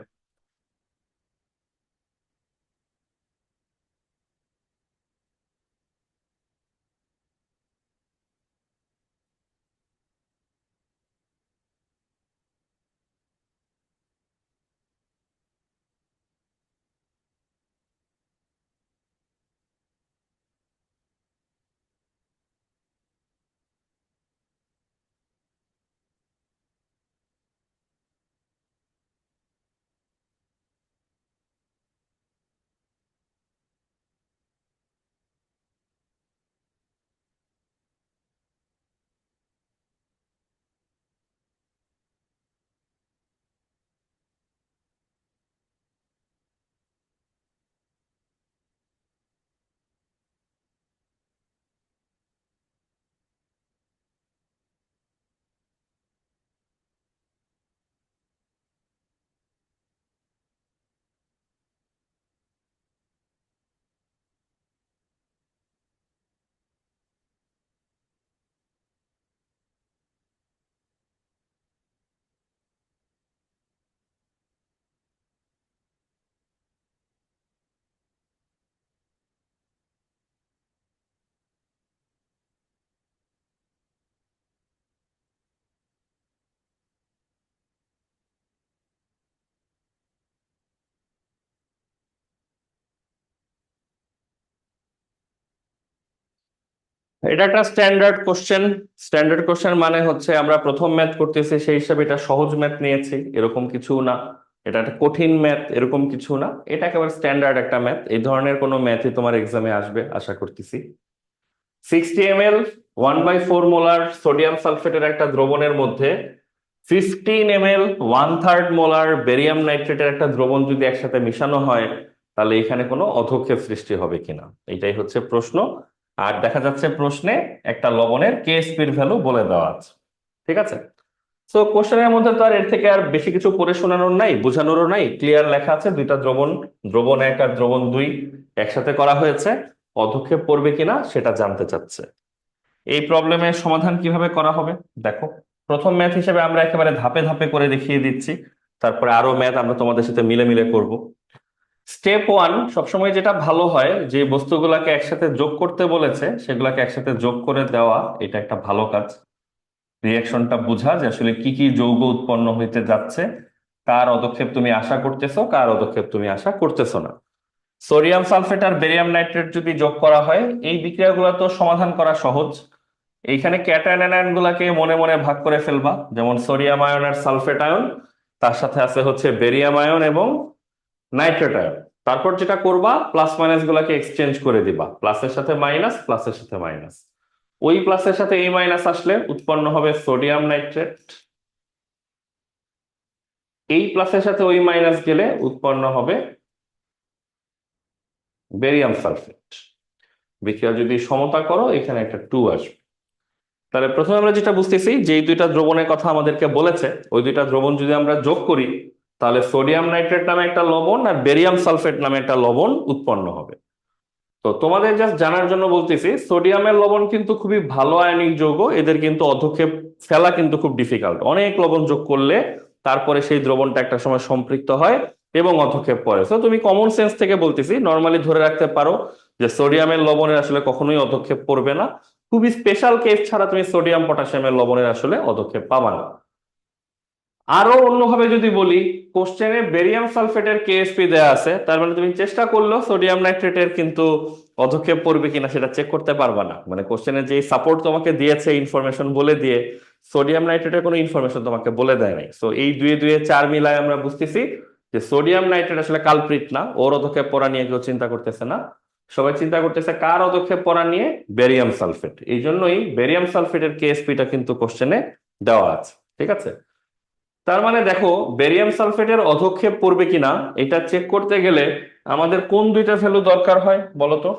এটা একটা স্ট্যান্ডার্ড কোশ্চেন। স্ট্যান্ডার্ড কোশ্চেন মানে হচ্ছে আমরা প্রথম ম্যাথ করতেছি সেই হিসাবে এটা সহজ ম্যাথ নিয়েছি এরকম কিছু না, এটা একটা কঠিন ম্যাথ এরকম কিছু না, এটা একেবারে স্ট্যান্ডার্ড একটা ম্যাথ। এই ধরনের কোনো ম্যাথই তোমার এক্সামে আসবে আশা করতেছি। 60 ml 1/4 মোলার সোডিয়াম সালফেটের একটা দ্রবণের মধ্যে 15 ml 1/3 মোলার বেরিয়াম নাইট্রেটের একটা দ্রবণ যদি একসাথে মিশানো হয়, তাহলে এখানে কোনো অধক্ষেপ সৃষ্টি হবে কিনা, এটাই হচ্ছে প্রশ্ন। আর দেখা যাচ্ছে প্রশ্নে একটা লবণের কেএসপির ভ্যালু বলে দেওয়া আছে। ঠিক আছে? তো কোশ্চেনের মধ্যে তো আর এর থেকে আর বেশি কিছু পড়ে শোনানোর নাই, বোঝানোরও নাই, ক্লিয়ার লেখা আছে দুইটা দ্রবণ, দ্রবণ এক আর দ্রবণ দুই একসাথে করা হয়েছে, পদক্ষেপ পড়বে কিনা সেটা জানতে চাচ্ছে। এই প্রবলেমের সমাধান কিভাবে করা হবে দেখো। প্রথম ম্যাথ হিসেবে আমরা একেবারে ধাপে ধাপে করে দেখিয়ে দিচ্ছি, তারপরে আরো ম্যাথ আমরা তোমাদের সাথে মিলে মিলে করব। স্টেপ ওয়ান সবসময় যেটা ভালো হয়, যে বস্তুগুলাকে একসাথে যোগ করতে বলেছে সেগুলাকে একসাথে যোগ করে দেওয়া, এটা একটা ভালো কাজ। রিয়াকশনটা বোঝা যে আসলে কি কি যৌগ উৎপন্ন হইতে যাচ্ছে, কার পদক্ষেপ তুমি আশা করতেছো, কার পদক্ষেপ তুমি আশা করতেছো না। সোডিয়াম সালফেট আর বেরিয়াম নাইট্রেট যদি যোগ করা হয়, এই বিক্রিয়াগুলো তো সমাধান করা সহজ। এইখানে ক্যাটায়ন অ্যানায়ন গুলাকে মনে মনে ভাগ করে ফেলবা, যেমন সোডিয়াম আয়ন আর সালফেট আয়ন, তার সাথে আছে হচ্ছে বেরিয়াম আয়ন এবং নাইট্রেট আয়ন। তারপর যেটা করবা, প্লাস মাইনাস গুলাকে এক্সচেঞ্জ করে দিবা, প্লাসের সাথে মাইনাস, প্লাসের সাথে মাইনাস। ওই প্লাসের সাথে এই মাইনাস আসলে উৎপন্ন হবে সোডিয়াম নাইট্রেট, এই প্লাসের সাথে ওই মাইনাস গেলে উৎপন্ন হবে বেরিয়াম সালফেট। বিক্রিয়া যদি সমতা করো, এখানে একটা 2 আসবে। তাহলে প্রথমে আমরা যেটা বুঝতেছি, যে এই দুইটা দ্রবণের কথা আমাদেরকে বলেছে, ওই দুইটা দ্রবণ যদি আমরা যোগ করি, তাহলে সোডিয়াম নাইট্রেট নামে একটা লবণ আর বেরিয়াম সালফেট নামে একটা লবণ উৎপন্ন হবে। তো তোমাদের জাস্ট জানার জন্য বলতেছি, সোডিয়ামের লবণ কিন্তু খুবই ভালো আয়নিক যৌগ, এদের কিন্তু অধক্ষেপ ফেলা কিন্তু খুব ডিফিকাল্ট। অনেক লবণ যোগ করলে তারপরে সেই দ্রবণটা একটা সময় সম্পৃক্ত হয় এবং অধক্ষেপ পড়ে। তো তুমি কমন সেন্স থেকে বলতেছি, নর্মালি ধরে রাখতে পারো যে সোডিয়ামের লবণের আসলে কখনোই অধক্ষেপ পড়বে না। খুবই স্পেশাল কেস ছাড়া তুমি সোডিয়াম পটাশিয়ামের লবণের আসলে অধক্ষেপ পাবা না। আরো অন্যভাবে যদি বলি, কোশ্চেনে বেরিয়াম সালফেটের কেএসপি দেয়া আছে, তার মানে তুমি চেষ্টা করলেও সোডিয়াম নাইট্রেটের কিন্তু অধক্ষেপ পড়বে কিনা সেটা চেক করতে পারবা না। মানে কোশ্চেনে যে সাপোর্ট তোমাকে দিয়েছে ইনফরমেশন বলে দিয়ে, সোডিয়াম নাইট্রেটের কোনো ইনফরমেশন তোমাকে বলে দেয় নাই। সো এই দুয়ে দুয়ে চার মিলায় আমরা বুঝতেছি যে সোডিয়াম নাইট্রেট আসলে কালপ্রিট না, ওর অধক্ষেপ পড়া নিয়ে কেউ চিন্তা করতেছে না। সবাই চিন্তা করতেছে কার অধক্ষেপ পড়া নিয়ে, বেরিয়াম সালফেট। এই জন্যই বেরিয়াম সালফেটের কেএসপিটা কিন্তু কোশ্চেনে দেওয়া আছে। ঠিক আছে, তার মানে দেখো, বেরিয়াম সালফেটের অধক্ষেপ পড়বে কিনা এটা চেক করতে গেলে আমাদের কোন দুইটা ভ্যালু দরকার হয় বলো তো?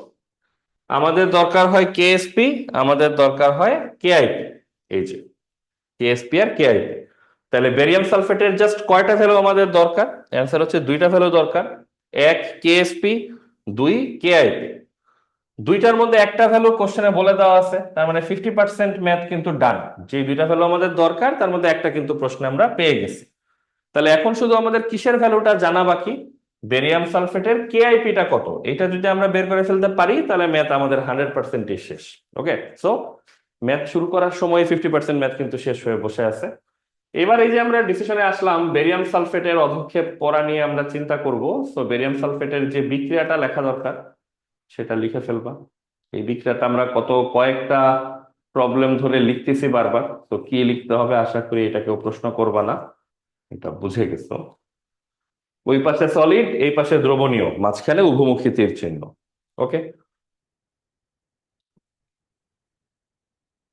আমাদের দরকার হয় কেএসপি, আমাদের দরকার হয় কেআইপি। এই যে কেএসপি আর কেআইপি। তাহলে বেরিয়াম সালফেটের জাস্ট কয়টা ভ্যালু আমাদের দরকার? অ্যান্সার হচ্ছে দুইটা ভ্যালু দরকার, এক কেএসপি, দুই কেআইপি। দুইটার মধ্যে একটা ভ্যালু কোশ্চেনে বলে দেওয়া আছে, তার মানে 50% ম্যাথ কিন্তু ডান। যে দুইটা ভ্যালু আমাদের দরকার তার মধ্যে একটা কিন্তু প্রশ্নে আমরা পেয়ে গেছি। তাহলে এখন শুধু আমাদের কিসের ভ্যালুটা জানা বাকি? বেরিয়াম সালফেটের কেআইপিটা কত, এটা যদি আমরা বের করে ফেলতে পারি তাহলে ম্যাথ আমাদের 100%ই শেষ। ওকে, সো ম্যাথ শুরু করার সময় 50% ম্যাথ কিন্তু শেষ হয়ে বসে আছে। এবার এই যে আমরা ডিসিশনে আসলাম বেরিয়াম সালফেটের অধক্ষেপ পড়া নিয়ে আমরা চিন্তা করব। সো বেরিয়াম সালফেটের যে বিক্রিয়াটা লেখা দরকার সেটা লিখে ফেলবা। এই বিক্রিয়াটা আমরা কয়েকটা প্রবলেম ধরে লিখতেছি বারবার, তো কি লিখতে হবে আশা করি এটা কেউ প্রশ্ন করবা না, এটা বুঝে গেছো। ওই পাশে সলিড, এই পাশে দ্রবণীয়, মাঝখানে উভমুখী তীর চিহ্ন। ওকে,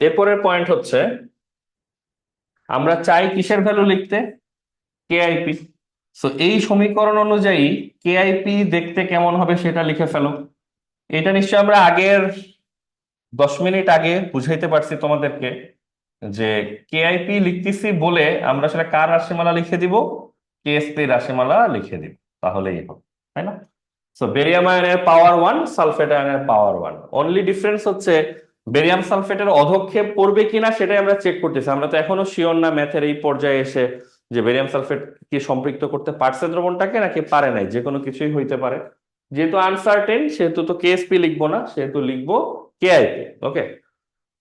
এরপরের পয়েন্ট হচ্ছে আমরা চাই কিসের ভ্যালু লিখতে? কেআইপি। সো এই সমীকরণ অনুযায়ী কেআইপি দেখতে কেমন হবে সেটা লিখে ফেলো। এটা নিশ্চয় আমরা আগের 10 মিনিট আগে বুঝাইতে পারছি তোমাদেরকে যে কেআইপি লিখতেছি বলে আমরা সেটা কার রাশিমালা লিখে দিব, কেএসপি রাশিমালা লিখে দিব, তাহলেই হবে, তাই না? সো বেরিয়াম আয়নের পাওয়ার 1, সালফেট আয়নের পাওয়ার 1। অনলি ডিফারেন্স হচ্ছে বেরিয়াম সালফেটের অধক্ষেপ পড়বে কিনা সেটাই আমরা চেক করতেছি। আমরা তো এখনো শিওর না ম্যাথের এই পর্যায়ে এসে যে বেরিয়াম সালফেট কি সম্পৃক্ত করতে পারছে দ্রবণটাকে নাকি পারে নাই, যে কোনো কিছুই হইতে পারে। যেহেতু আনসার্টেন সেহেতু তো কেএসপি লিখবো না, সেহেতু লিখবো কেআইপি। ওকে,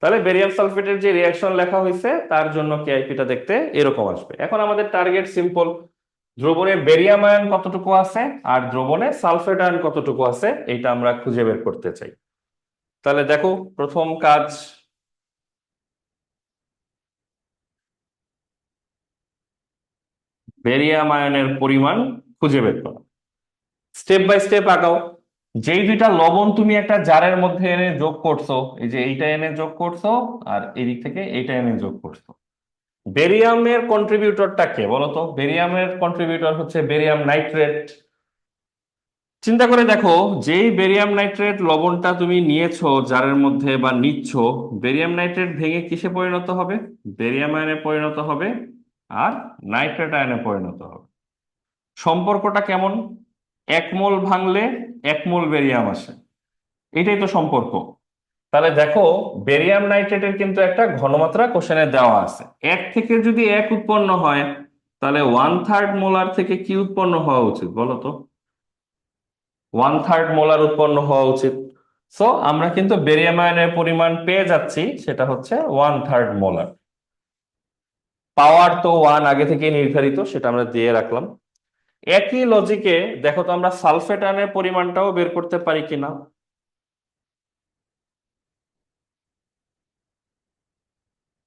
তাহলে বেরিয়াম সালফেটের যে রিয়াকশন লেখা হয়েছে তার জন্য কেআইপিটা দেখতে এরকম আসবে। এখন আমাদের টার্গেট সিম্পল, দ্রবণে বেরিয়াম আয়ন কতটুকু আছে আর দ্রবণে সালফেট আয়ন কতটুকু আছে এইটা আমরা খুঁজে বের করতে চাই। তাহলে দেখো, প্রথম কাজ, বেরিয়াম আয়নের পরিমাণ খুঁজে বের করা। স্টেপ বাই স্টেপ আগাও। যেই দুইটা লবণ তুমি একটা জারের মধ্যে এনে যোগ করছো, এই যে এইটা এনে যোগ করছো আর এই দিক থেকে এইটা এনে যোগ করছো, বেরিয়ামের কন্ট্রিবিউটরটা কে বলো তো? বেরিয়ামের কন্ট্রিবিউটর হচ্ছে বেরিয়াম নাইট্রেট। চিন্তা করে দেখো, যেই বেরিয়াম নাইট্রেট লবণটা তুমি নিয়েছো জারের মধ্যে বা নিচ্ছ, বেরিয়াম নাইট্রেট ভেঙে কিসে পরিণত হবে? বেরিয়াম আয়নে পরিণত হবে আর নাইট্রেট আয়নে পরিণত হবে। সম্পর্কটা কেমন? 1 মোল ভাঙলে 1 মোল বেরিয়াম আসে, এটাই তো সম্পর্ক। তাহলে দেখো, বেরিয়াম নাইট্রেটের কিন্তু একটা ঘনমাত্রা কোশ্চেনে দেওয়া আছে। 1 থেকে যদি 1 উৎপন্ন হয় তাহলে 1/3 মোলার থেকে কি উৎপন্ন হওয়া উচিত বলো তো? 1/3 মোলার উৎপন্ন হওয়া উচিত। সো আমরা কিন্তু বেরিয়াম আয়নের পরিমাণ পেয়ে যাচ্ছি, সেটা হচ্ছে 1/3 মোলার। পাওয়ার তো 1 আগে থেকে নির্ধারিত, সেটা আমরা দিয়ে রাখলাম। একই লজিকে দেখো তো আমরা সালফেট আয়নের পরিমাণটাও বের করতে পারি কিনা।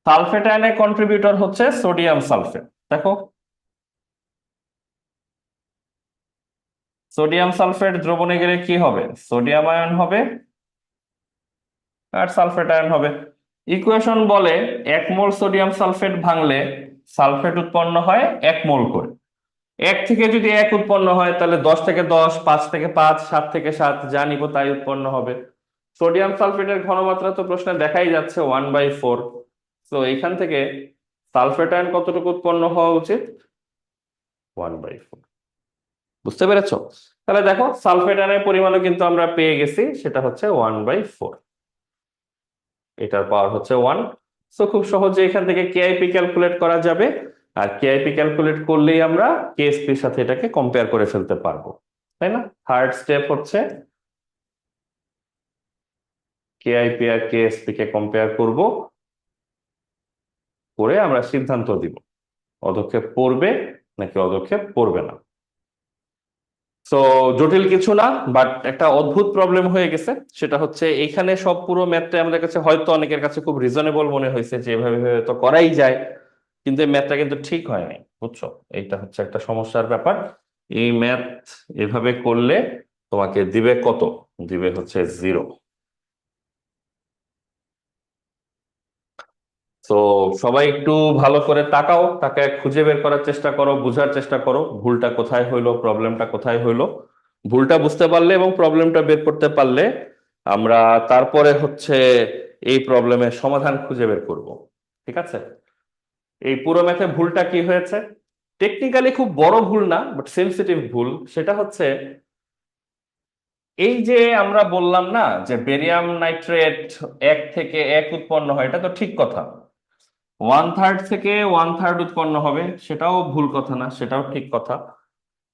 সালফেট আয়নের কন্ট্রিবিউটর হচ্ছে সোডিয়াম সালফেট। দেখো, সোডিয়াম সালফেট দ্রবণে গেলে কি হবে? সোডিয়াম আয়ন হবে আর সালফেট আয়ন হবে। ইকুয়েশন বলে 1 মোল সোডিয়াম সালফেট ভাঙলে সালফেট উৎপন্ন হয় 1 মোল করে। 1 থেকে যদি 1 উৎপন্ন হয় তাহলে 10 থেকে 10, 5 থেকে 5, 7 থেকে 7, যা নিব তাই উৎপন্ন হবে। সোডিয়াম সালফেটের ঘনমাত্রা তো প্রশ্নে দেখাই যাচ্ছে 1/4। তো এখান থেকে সালফেট আয়ন কতটুকু উৎপন্ন হওয়া উচিত? 1/4। বুঝতে পেরেছো? তাহলে দেখো সালফেট আয়নের পরিমাণও কিন্তু আমরা পেয়ে গেছি, সেটা হচ্ছে 1/4। এটার পাওয়ার হচ্ছে 1। সো খুব সহজে এখান থেকে কেআইপি ক্যালকুলেট করা যাবে। আর কেআইপি ক্যালকুলেট করলেই আমরা কেএসপির সাথে এটাকে কম্পেয়ার করে ফেলতে পারবো, তাই না? থার্ড স্টেপ হচ্ছে কেআইপি আর কেএসপি কে কম্পেয়ার করব, করে আমরা সিদ্ধান্ত দিব অদক্ষেপ পড়বে নাকি অদক্ষেপ পড়বে না। তো জটিল কিছু না, বাট একটা অদ্ভুত প্রবলেম হয়ে গেছে। সেটা হচ্ছে এইখানে সব পুরো ম্যাথটা আমাদের কাছে হয়তো অনেকের কাছে খুব রিজনেবল মনে হয়েছে যে এভাবে এভাবে তো করাই যায়, কিন্তু এই ম্যাথটা কিন্তু ঠিক হয় নাই, বুঝছো? এইটা হচ্ছে একটা সমস্যার ব্যাপার। এই ম্যাথ এভাবে করলে তোমাকে দিবে কত? দিবে হচ্ছে 0। তো সবাই একটু ভালো করে তাকাও, তাকায় খুঁজে বের করার চেষ্টা করো, বুঝার চেষ্টা করো ভুলটা কোথায় হইলো, প্রবলেমটা কোথায় হইলো। ভুলটা বুঝতে পারলে এবং প্রবলেমটা বের করতে পারলে আমরা তারপরে হচ্ছে এই প্রবলেমের সমাধান খুঁজে বের করব। ঠিক আছে? এই পুরো ম্যাথে ভুলটা কি হয়েছে? টেকনিক্যালি খুব বড় ভুল না, বাট সেনসিটিভ ভুল। সেটা হচ্ছে এই যে আমরা বললাম না যে বেরিয়াম নাইট্রেট 1 থেকে 1 উৎপন্ন হয়, এটা তো ঠিক কথা। 1/3 থেকে 1/3 উৎপন্ন হবে, সেটাও ভুল কথা না, সেটাও ঠিক কথা।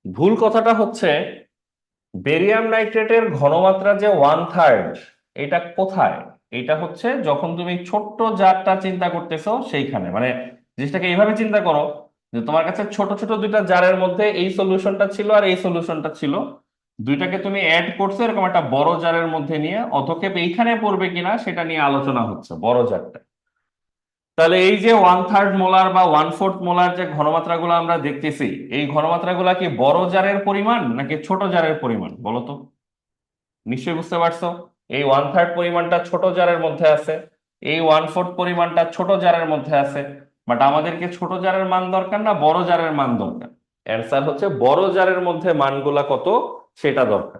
ভুল কথাটা হচ্ছে বেরিয়াম নাইট্রেটের ঘনমাত্রা যে 1/3, এটা কোথায়? এটা হচ্ছে যখন তুমি ছোট্ট জারটা চিন্তা করতেছো সেইখানে, মানে জিনিসটাকে এইভাবে চিন্তা করো যে তোমার কাছে ছোট ছোট দুইটা জারের মধ্যে এই সলিউশনটা ছিল আর এই সলিউশনটা ছিল, দুইটাকে তুমি অ্যাড করছো এরকম একটা বড় জারের মধ্যে নিয়ে, অতএব এইখানে পড়বে কিনা সেটা নিয়ে আলোচনা হচ্ছে বড় জারটা। তাহলে এই যে 1/3 মোলার বা 1/4 মোলার যে ঘনমাত্রাগুলো আমরা দেখতেছি, এই ঘনমাত্রাগুলো কি বড় জারের পরিমাণ নাকি ছোট জারের পরিমাণ বলো তো? নিশ্চয়ই বুঝতে পারছো। এই 1/3 পরিমাণটা ছোট জারের মধ্যে আছে, এই 1/4 পরিমাণটা ছোট জারের মধ্যে আছে। বাট আমাদেরকে ছোট জারের মান দরকার না বড় জারের মান দরকার? অ্যান্সার হচ্ছে বড় জারের মধ্যে মানগুলা কত সেটা দরকার।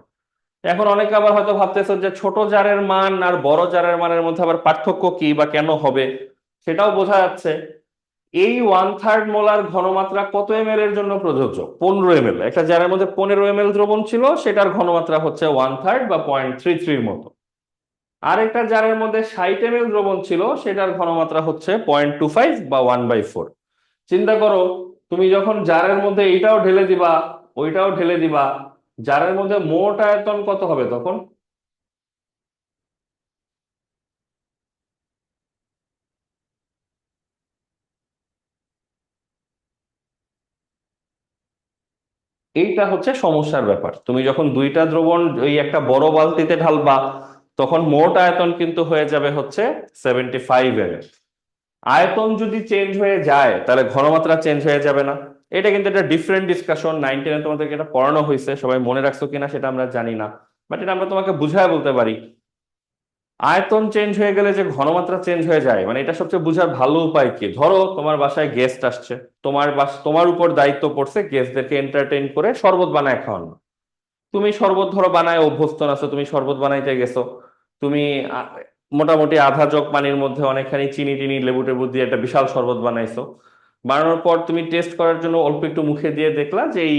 এখন অনেকে আবার হয়তো ভাবতেছে যে ছোট জারের মান আর বড় জারের মানের মধ্যে আবার পার্থক্য কি বা কেন হবে, সেটাও বোঝা যাচ্ছে। এই 1/3 মোলার ঘনমাত্রা কত এমএল এর জন্য প্রযোজ্য? 15 ml। একটা জারের মধ্যে 15 ml দ্রবণ ছিল, সেটার ঘনমাত্রা হচ্ছে 1/3 বা 0.33 মতো। আর একটা জারের মধ্যে 60 ml দ্রবণ ছিল, সেটার ঘনমাত্রা হচ্ছে 0.25 বা 1/4। চিন্তা করো, তুমি যখন জারের মধ্যে এইটাও ঢেলে দিবা ওইটাও ঢেলে দিবা, জারের মধ্যে মোট আয়তন কত হবে তখন? এইটা হচ্ছে সমস্যার ব্যাপার। তুমি যখন দুইটা দ্রবণ ওই একটা বড় বালতিতে ঢালবা, তখন মোট আয়তন কিন্তু হয়ে যাবে হচ্ছে 75 ml। আয়তন যদি চেঞ্জ হয়ে যায় তাহলে ঘনমাত্রা চেঞ্জ হয়ে যাবে না? এটা কিন্তু একটা ডিফারেন্ট ডিসকাশন, 9-10 তোমাদেরকে এটা পড়ানো হয়েছে, সবাই মনে রাখছো কিনা সেটা আমরা জানি না, বাট এটা আমরা তোমাকে বুঝায় বলতে পারি। আয়তন চেঞ্জ হয়ে গেলে যে ঘনমাত্রা চেঞ্জ হয়ে যায়, মানে এটা সবচেয়ে বোঝার ভালো উপায় কি? ধরো তোমার বাসায় গেস্ট আসছে, তোমার উপর দায়িত্ব পড়ছে গেস্টদেরকে এন্টারটেইন করে শরবত বানায় খাওয়ানো। তুমি শরবত ধরো বানায় অভ্যস্ত আছো, তুমি শরবত বানাইতে গেছো। তুমি আ- মোটামুটি আধা জগ পানির মধ্যে অনেকখানি চিনি টিনি লেবু টেবু দিয়ে একটা বিশাল শরবত বানাইছো। বানানোর পর তুমি টেস্ট করার জন্য অল্প একটু মুখে দিয়ে দেখলা যে এই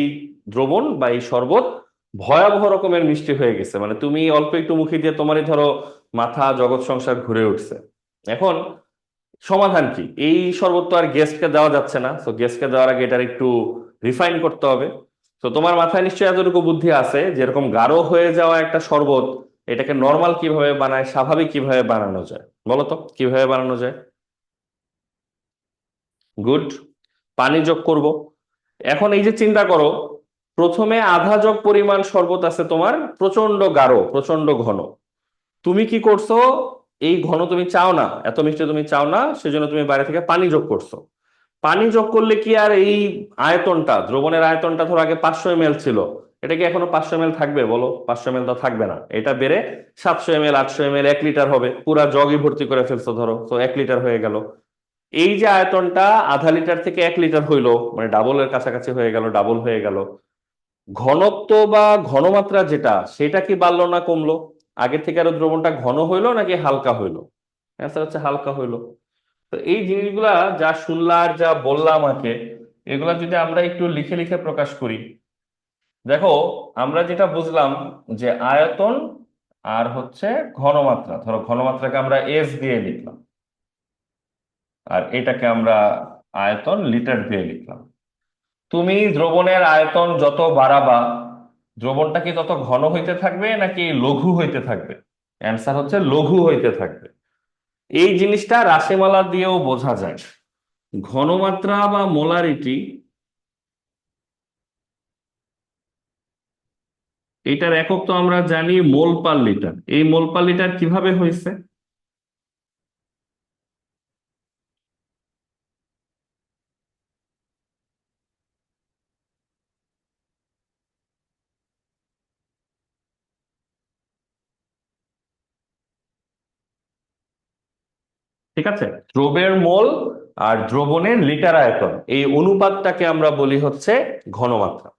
দ্রবণ বা এই শরবত ভয়াবহ রকমের মিষ্টি হয়ে গেছে, মানে তুমি অল্প একটু মুখে দিয়ে তোমারই ধরো মাথা জগৎ সংসার ঘুরে উঠছে। এখন সমাধান কি? এই শরবত তো আর গেস্টকে দেওয়া যাচ্ছে না, তো গেস্টকে দেওয়ার আগে এটার একটু রিফাইন করতে হবে। তো তোমার মাথায় নিশ্চয়ই এতটুকু বুদ্ধি আছে যেরকম গাঢ় হয়ে যাওয়া একটা শরবত, এটাকে নর্মাল কিভাবে বানায়, স্বাভাবিক কিভাবে বানানো যায়, বলো তো কিভাবে বানানো যায়? গুড। পানি যোগ করব। এখন এই যে চিন্তা করো, প্রথমে আধা জগ পরিমাণ শরবত আছে তোমার, প্রচন্ড গাঢ় প্রচন্ড ঘন। তুমি কি করছো? এই ঘন তুমি চাও না, এত মিষ্টি তুমি চাও না, সেজন্য তুমি বাইরে থেকে পানি যোগ করছো। পানি যোগ করলে কি আর এই আয়তনটা, দ্রবণের আয়তনটা ধরো আগে 500 ml ছিল, এটা কি এখনো 500 ml থাকবে? বলো, 500 ml তো থাকবে না, এটা বেড়ে 700 ml, 800 ml, 1 লিটার হবে। পুরা জগই ভর্তি করে ফেলছো ধরো, তো 1 লিটার হয়ে গেল। এই যে আয়তনটা আধা লিটার থেকে 1 লিটার হইলো, মানে ডাবলের কাছাকাছি হয়ে গেল, ডাবল হয়ে গেল। ঘনত্ব বা ঘনমাত্রা যেটা, সেটা কি বাড়লো না কমলো? আগের থেকে আরো দ্রবণটা ঘন হইলো নাকি হালকা হইলো? অ্যান্সার হচ্ছে হালকা হইলো। তো এই জিনিসগুলা যা শুনলা আর যা বললাম আমাকে, এগুলা যদি আমরা একটু লিখে লিখে প্রকাশ করি, দেখো আমরা যেটা বুঝলাম যে আয়তন আর হচ্ছে ঘনমাত্রা, ধরো ঘনমাত্রাকে আমরা এস দিয়ে লিখলাম, আর এটাকে আমরা আয়তন লিটার দিয়ে লিখলাম। তুমি দ্রবণের আয়তন যত বাড়াবা, দ্রবণটা কি তত ঘন হইতে থাকবে নাকি লঘু হইতে থাকবে? অ্যান্সার হচ্ছে লঘু হইতে থাকবে। এই জিনিসটা রাশিমালা দিয়েও বোঝা যায়। ঘনমাত্রা বা মোলারিটি, এটার একক তো আমরা জানি মোল পার লিটার। এই মোল পার লিটার কিভাবে হয়েছে? ঠিক আছে, দ্রবের মোল আর দ্রবণের লিটার আয়তন, এই অনুপাতটাকে আমরা বলি হচ্ছে ঘনমাত্রা।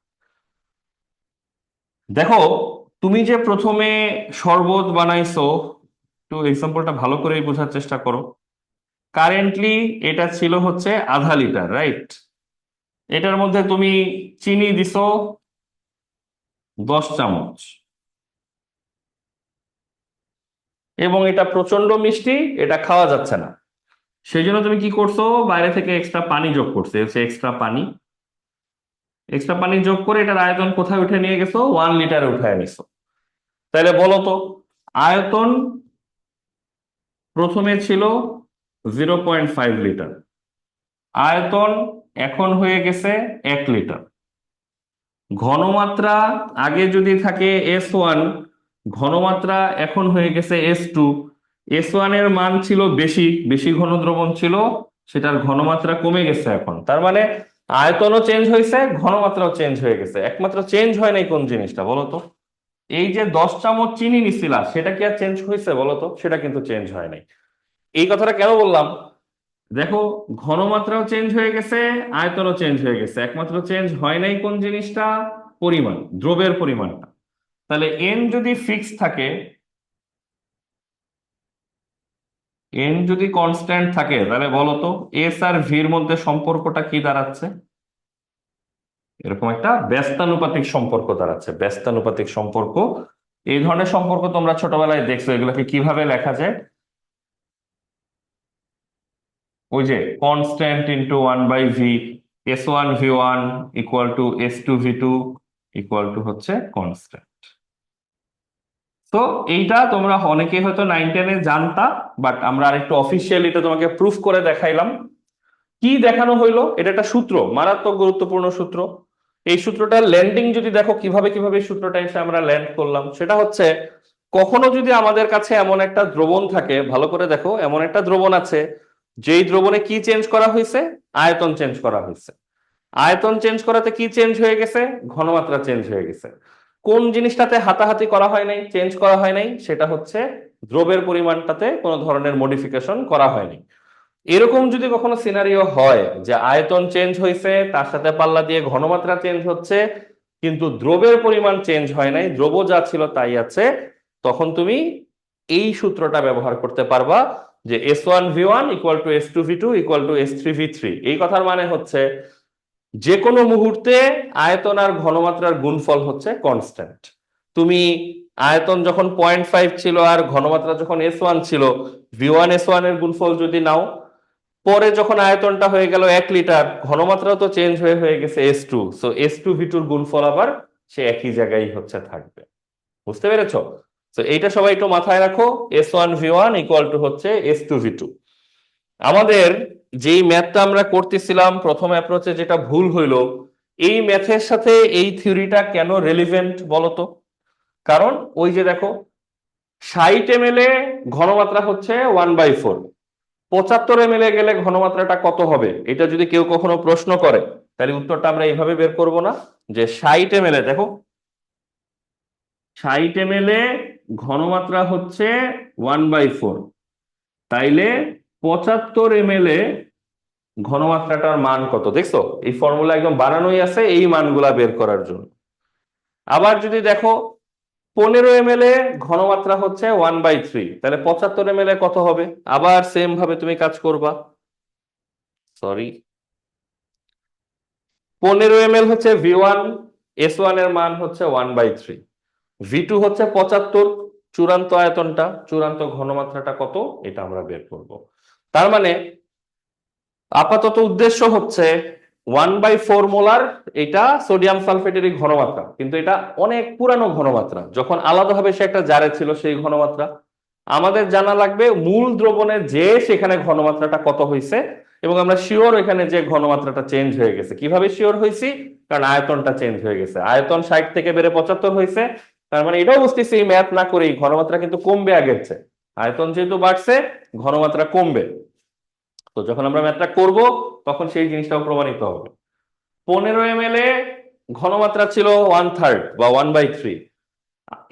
দেখো, তুমি যে প্রথমে শরবত বানাইছো, একটু এক্সাম্পলটা ভালো করে বোঝার চেষ্টা করো। কারেন্টলি এটা ছিল হচ্ছে আধা লিটার, রাইট? এটার মধ্যে তুমি চিনি দিছো 10 চামচ, এবং এটা প্রচন্ড মিষ্টি, এটা খাওয়া যাচ্ছে না। সেই জন্য তুমি কি করছো? বাইরে থেকে এক্সট্রা পানি যোগ করছো, হচ্ছে এক্সট্রা পানি। এক্সট্রা পানি যোগ করে এটার আয়তন কোথায় উঠে নিয়ে গেছো? 1 লিটারে উঠায় নিছো। তাহলে বলো তো, আয়তন প্রথমে ছিল 0.5 লিটার, আয়তন এখন হয়ে গেছে 1 লিটার। ঘনমাত্রা আগে যদি থাকে S1, ঘনমাত্রা এখন হয়ে গেছে S2। S1 এর মান ছিল বেশি, বেশি ঘন দ্রবণ ছিল, সেটার ঘনমাত্রা কমে গেছে এখন। তার মানে আয়তনও চেঞ্জ হয়েছে, ঘনমাত্রাও চেঞ্জ হয়ে গেছে, একমাত্র চেঞ্জ হয় নাই কোন জিনিসটা বলো তো? এই যে 10 চামচ চিনি নিছিলা, সেটা কি আর চেঞ্জ হয়েছে বলো তো? সেটা কিন্তু চেঞ্জ হয় নাই। এই কথাটা কেন বললাম? দেখো, ঘনমাত্রাও চেঞ্জ হয়ে গেছে, আয়তনও চেঞ্জ হয়ে গেছে, একমাত্র চেঞ্জ হয় নাই কোন জিনিসটা? পরিমাণ, দ্রবের পরিমাণটা। তাহলে এন যদি ফিক্স থাকে, এন যদি কনস্ট্যান্ট থাকে, তাহলে বলো তো এস আর ভির মধ্যে সম্পর্কটা কি দাঁড়াচ্ছে? এরকম একটা ব্যস্তানুপাতিক সম্পর্ক দাঁড়াচ্ছে, ব্যস্তানুপাতিক সম্পর্ক। এই ধরনের সম্পর্ক তোমরা ছোটবেলায় দেখছো, এগুলোকে কিভাবে লেখা যায়? ওই যে constant into 1/v, S1 v1 equal to S2 v2 equal to হচ্ছে কনস্ট্যান্ট। তো এইটা তোমরা অনেকে হয়তো 9-10-এ জানতা, বাট আমরা আরেকটু অফিসিয়ালি এটা তোমাকে প্রুফ করে দেখাইলাম। কি দেখানো হইলো? এটা একটা সূত্র, মারাত্মক গুরুত্বপূর্ণ সূত্র। এই সূত্রটার ল্যান্ডিং যদি দেখো, কিভাবে কিভাবে এই সূত্রটা এসে আমরা ল্যান্ড করলাম, সেটা হচ্ছে কখনো যদি আমাদের কাছে এমন একটা দ্রবণ থাকে, ভালো করে দেখো, এমন একটা দ্রবণ আছে যেই দ্রবণে কি চেঞ্জ করা হয়েছে? আয়তন চেঞ্জ করা হয়েছে। আয়তন চেঞ্জ করাতে কি চেঞ্জ হয়ে গেছে? ঘনমাত্রা চেঞ্জ হয়ে গেছে। কোন জিনিসটাতে হাতাহাতি করা হয় নাই, চেঞ্জ করা হয় নাই? সেটা হচ্ছে দ্রবের পরিমাণটাতে কোনো ধরনের মডিফিকেশন করা হয়নি। এরকম যদি কখনো সিনারিও হয় যে আয়তন চেঞ্জ হয়েছে, তার সাথে পাল্লা দিয়ে ঘনমাত্রা চেঞ্জ হচ্ছে, কিন্তু দ্রবের পরিমাণ চেঞ্জ হয় নাই, দ্রব যা ছিল তাই আছে, তখন তুমি এই সূত্রটা ব্যবহার করতে পারবা যে S1 v1 equal to S2 v2 equal to S3 v3। এই কথার মানে হচ্ছে যে কোনো মুহূর্তে আয়তন আর ঘনমাত্রার গুণফল হচ্ছে কনস্ট্যান্ট। তুমি আয়তন যখন 0.5 ছিল আর ঘনমাত্রা যখন S1 ছিল, V1 S1 এর গুণফল যদি নাও, পরে যখন আয়তনটা হয়ে গেল 1 লিটার, ঘনমাত্রাও তো চেঞ্জ হয়ে গেছে S2, সো S2V2 র গুণফল আবার সে একই জায়গায় হচ্ছে থাকবে। বুঝতে পেরেছো? তো এইটা সবাই একটু মাথায় রাখো, S1V1 ইকুয়াল টু হচ্ছে S2V2। আমাদের যেই ম্যাথটা আমরা করতেছিলাম প্রথম অ্যাপ্রোচে, যেটা ভুল হইলো, এই ম্যাথের সাথে এই থিওরিটা কেন রেলিভেন্ট বলতো? কারণ ওই যে দেখো, 60 ml এ ঘনমাত্রা হচ্ছে 1/4, 75 ml গেলে ঘনমাত্রাটা কত হবে, এটা যদি কেউ কখনো প্রশ্ন করে তাহলে উত্তরটা আমরা এইভাবে বের করব না, যে 60 ml দেখো, 60 ml ঘনমাত্রা হচ্ছে 1/4, তাইলে 75 ml ঘনমাত্রাটার মান কত? দেখছো, এই ফর্মুলা একদম বানানোই আছে এই মানগুলা বের করার জন্য। আবার যদি দেখো 15 ml ঘনমাত্রা হচ্ছে 1/3, তাহলে 75 ml কত হবে? আবার সেম ভাবে তুমি কাজ করবা। সরি, 15 ml হচ্ছে V1, S1 এর মান হচ্ছে 1/3, V2 হচ্ছে 75, চূড়ান্ত আয়তনটা, চূড়ান্ত ঘনমাত্রাটা কত এটা আমরা বের করব। তার মানে আপাতত উদ্দেশ্য হচ্ছে 1/4 মোলার এটা সোডিয়াম সালফেটের ঘনমাত্রা, কিন্তু এটা অনেক পুরানো ঘনমাত্রা, যখন আলাদাভাবে সে একটা জারে ছিল সেই ঘনমাত্রা। আমাদের জানা লাগবে মূল দ্রবণের যে সেখানে ঘনমাত্রাটা কত হয়েছে, এবং আমরা শিওর এখানে যে ঘনমাত্রাটা চেঞ্জ হয়ে গেছে। কিভাবে শিওর হয়েছি? কারণ আয়তনটা চেঞ্জ হয়ে গেছে, আয়তন 60 থেকে বেড়ে 75 হয়েছে। তার মানে এটাও বুঝতেছি এই ম্যাথ না করেই ঘনমাত্রা কিন্তু কমবে আগের চেয়ে, আয়তন যেহেতু বাড়ছে ঘনমাত্রা কমবে। তো যখন আমরা ম্যাথটা করব তখন সেই জিনিসটাও প্রমাণিত হবে। 15 ml ঘনমাত্রা ছিল 1/3 বা 1/3,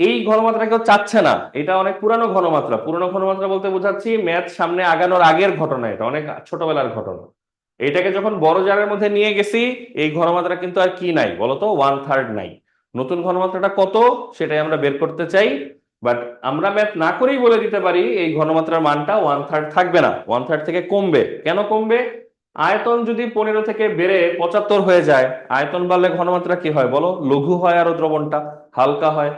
এই ঘনমাত্রা কেউ চাচ্ছে না, এটা অনেক পুরানো ঘনমাত্রা। পুরানো ঘনমাত্রা বলতে বোঝাচ্ছি ম্যাথ সামনে আগানোর আগের ঘটনা, এটা অনেক ছোটবেলার ঘটনা। এটাকে যখন বড় জারের মধ্যে নিয়ে গেছি, এই ঘনমাত্রা কিন্তু আর কি নাই বলতো, 1/3 নাই। নতুন ঘনমাত্রাটা কত সেটাই আমরা বের করতে চাই, বাট আমরা ম্যাথ না করেই বলে দিতে পারি এই ঘনমাত্রার মানটা 1/3 থাকবে না, 1/3 থেকে কমবে। কেন কমবে? আয়তন যদি 15 থেকে বেড়ে 75 হয়ে যায়, আয়তন বাড়লে ঘনমাত্রা কি হয় বলো? লঘু হয়, আরো দ্রবণটা হালকা হয়।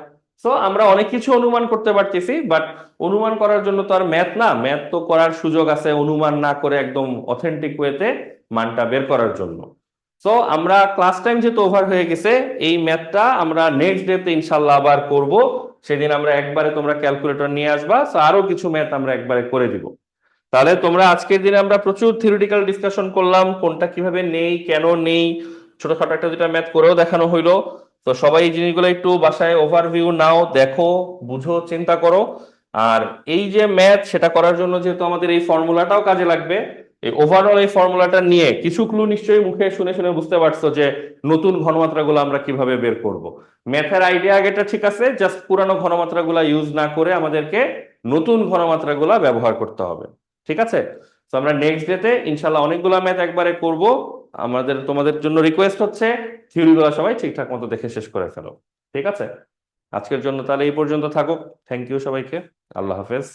সো আমরা অনেক কিছু অনুমান করতে পারতেছি, বাট অনুমান করার জন্য তো আর ম্যাথ না, ম্যাথ তো করার সুযোগ আছে অনুমান না করে একদম অথেন্টিক ওয়েতে মানটা বের করার জন্য। সো আমরা ক্লাস টাইম যেহেতু ওভার হয়ে গেছে, এই ম্যাথটা আমরা নেক্সট ডেতে ইনশাল্লাহ আবার করব। সেদিন আমরা একবারে তোমরা ক্যালকুলেটর নিয়ে আসবা, সো আরো কিছু ম্যাথ আমরা একবারে করে দিব। তাহলে তোমরা আজকের দিনে আমরা প্রচুর থিওরিটিক্যাল ডিসকাশন করলাম, কোনটা কিভাবে নেই, কেন নেই, ছোটখাটো একটা দুটা ম্যাথ করেও দেখানো হইলো। তো সবাই এই জিনিসগুলো একটু বাসায় ওভারভিউ নাও, দেখো, বুঝো, চিন্তা করো। আর এই যে ম্যাথ, সেটা করার জন্য যেহেতু আমাদের এই ফর্মুলাটাও কাজে লাগবে, এই ওভারঅল এই ফর্মুলাটা নিয়ে কিছু ক্লু নিশ্চয়ই মুখে শুনে শুনে বুঝতে পারছো যে নতুন ঘনমাত্রাগুলো আমরা কিভাবে বের করব। ম্যাথের আইডিয়া আগেটা ঠিক আছে, জাস্ট পুরানো ঘনমাত্রাগুলো ইউজ না করে আমাদেরকে নতুন ঘনমাত্রাগুলো ব্যবহার করতে হবে। ঠিক আছে? তো আমরা নেক্সট ডেতে ইনশাল্লাহ অনেকগুলো ম্যাথ একবারে করব। আমাদের তোমাদের জন্য রিকোয়েস্ট হচ্ছে থিওরিগুলো সবাই ঠিকঠাক মতো দেখে শেষ করে ফেলো। ঠিক আছে? আজকের জন্য তাহলে এই পর্যন্ত থাকুক। থ্যাংক ইউ সবাইকে। আল্লাহ হাফেজ।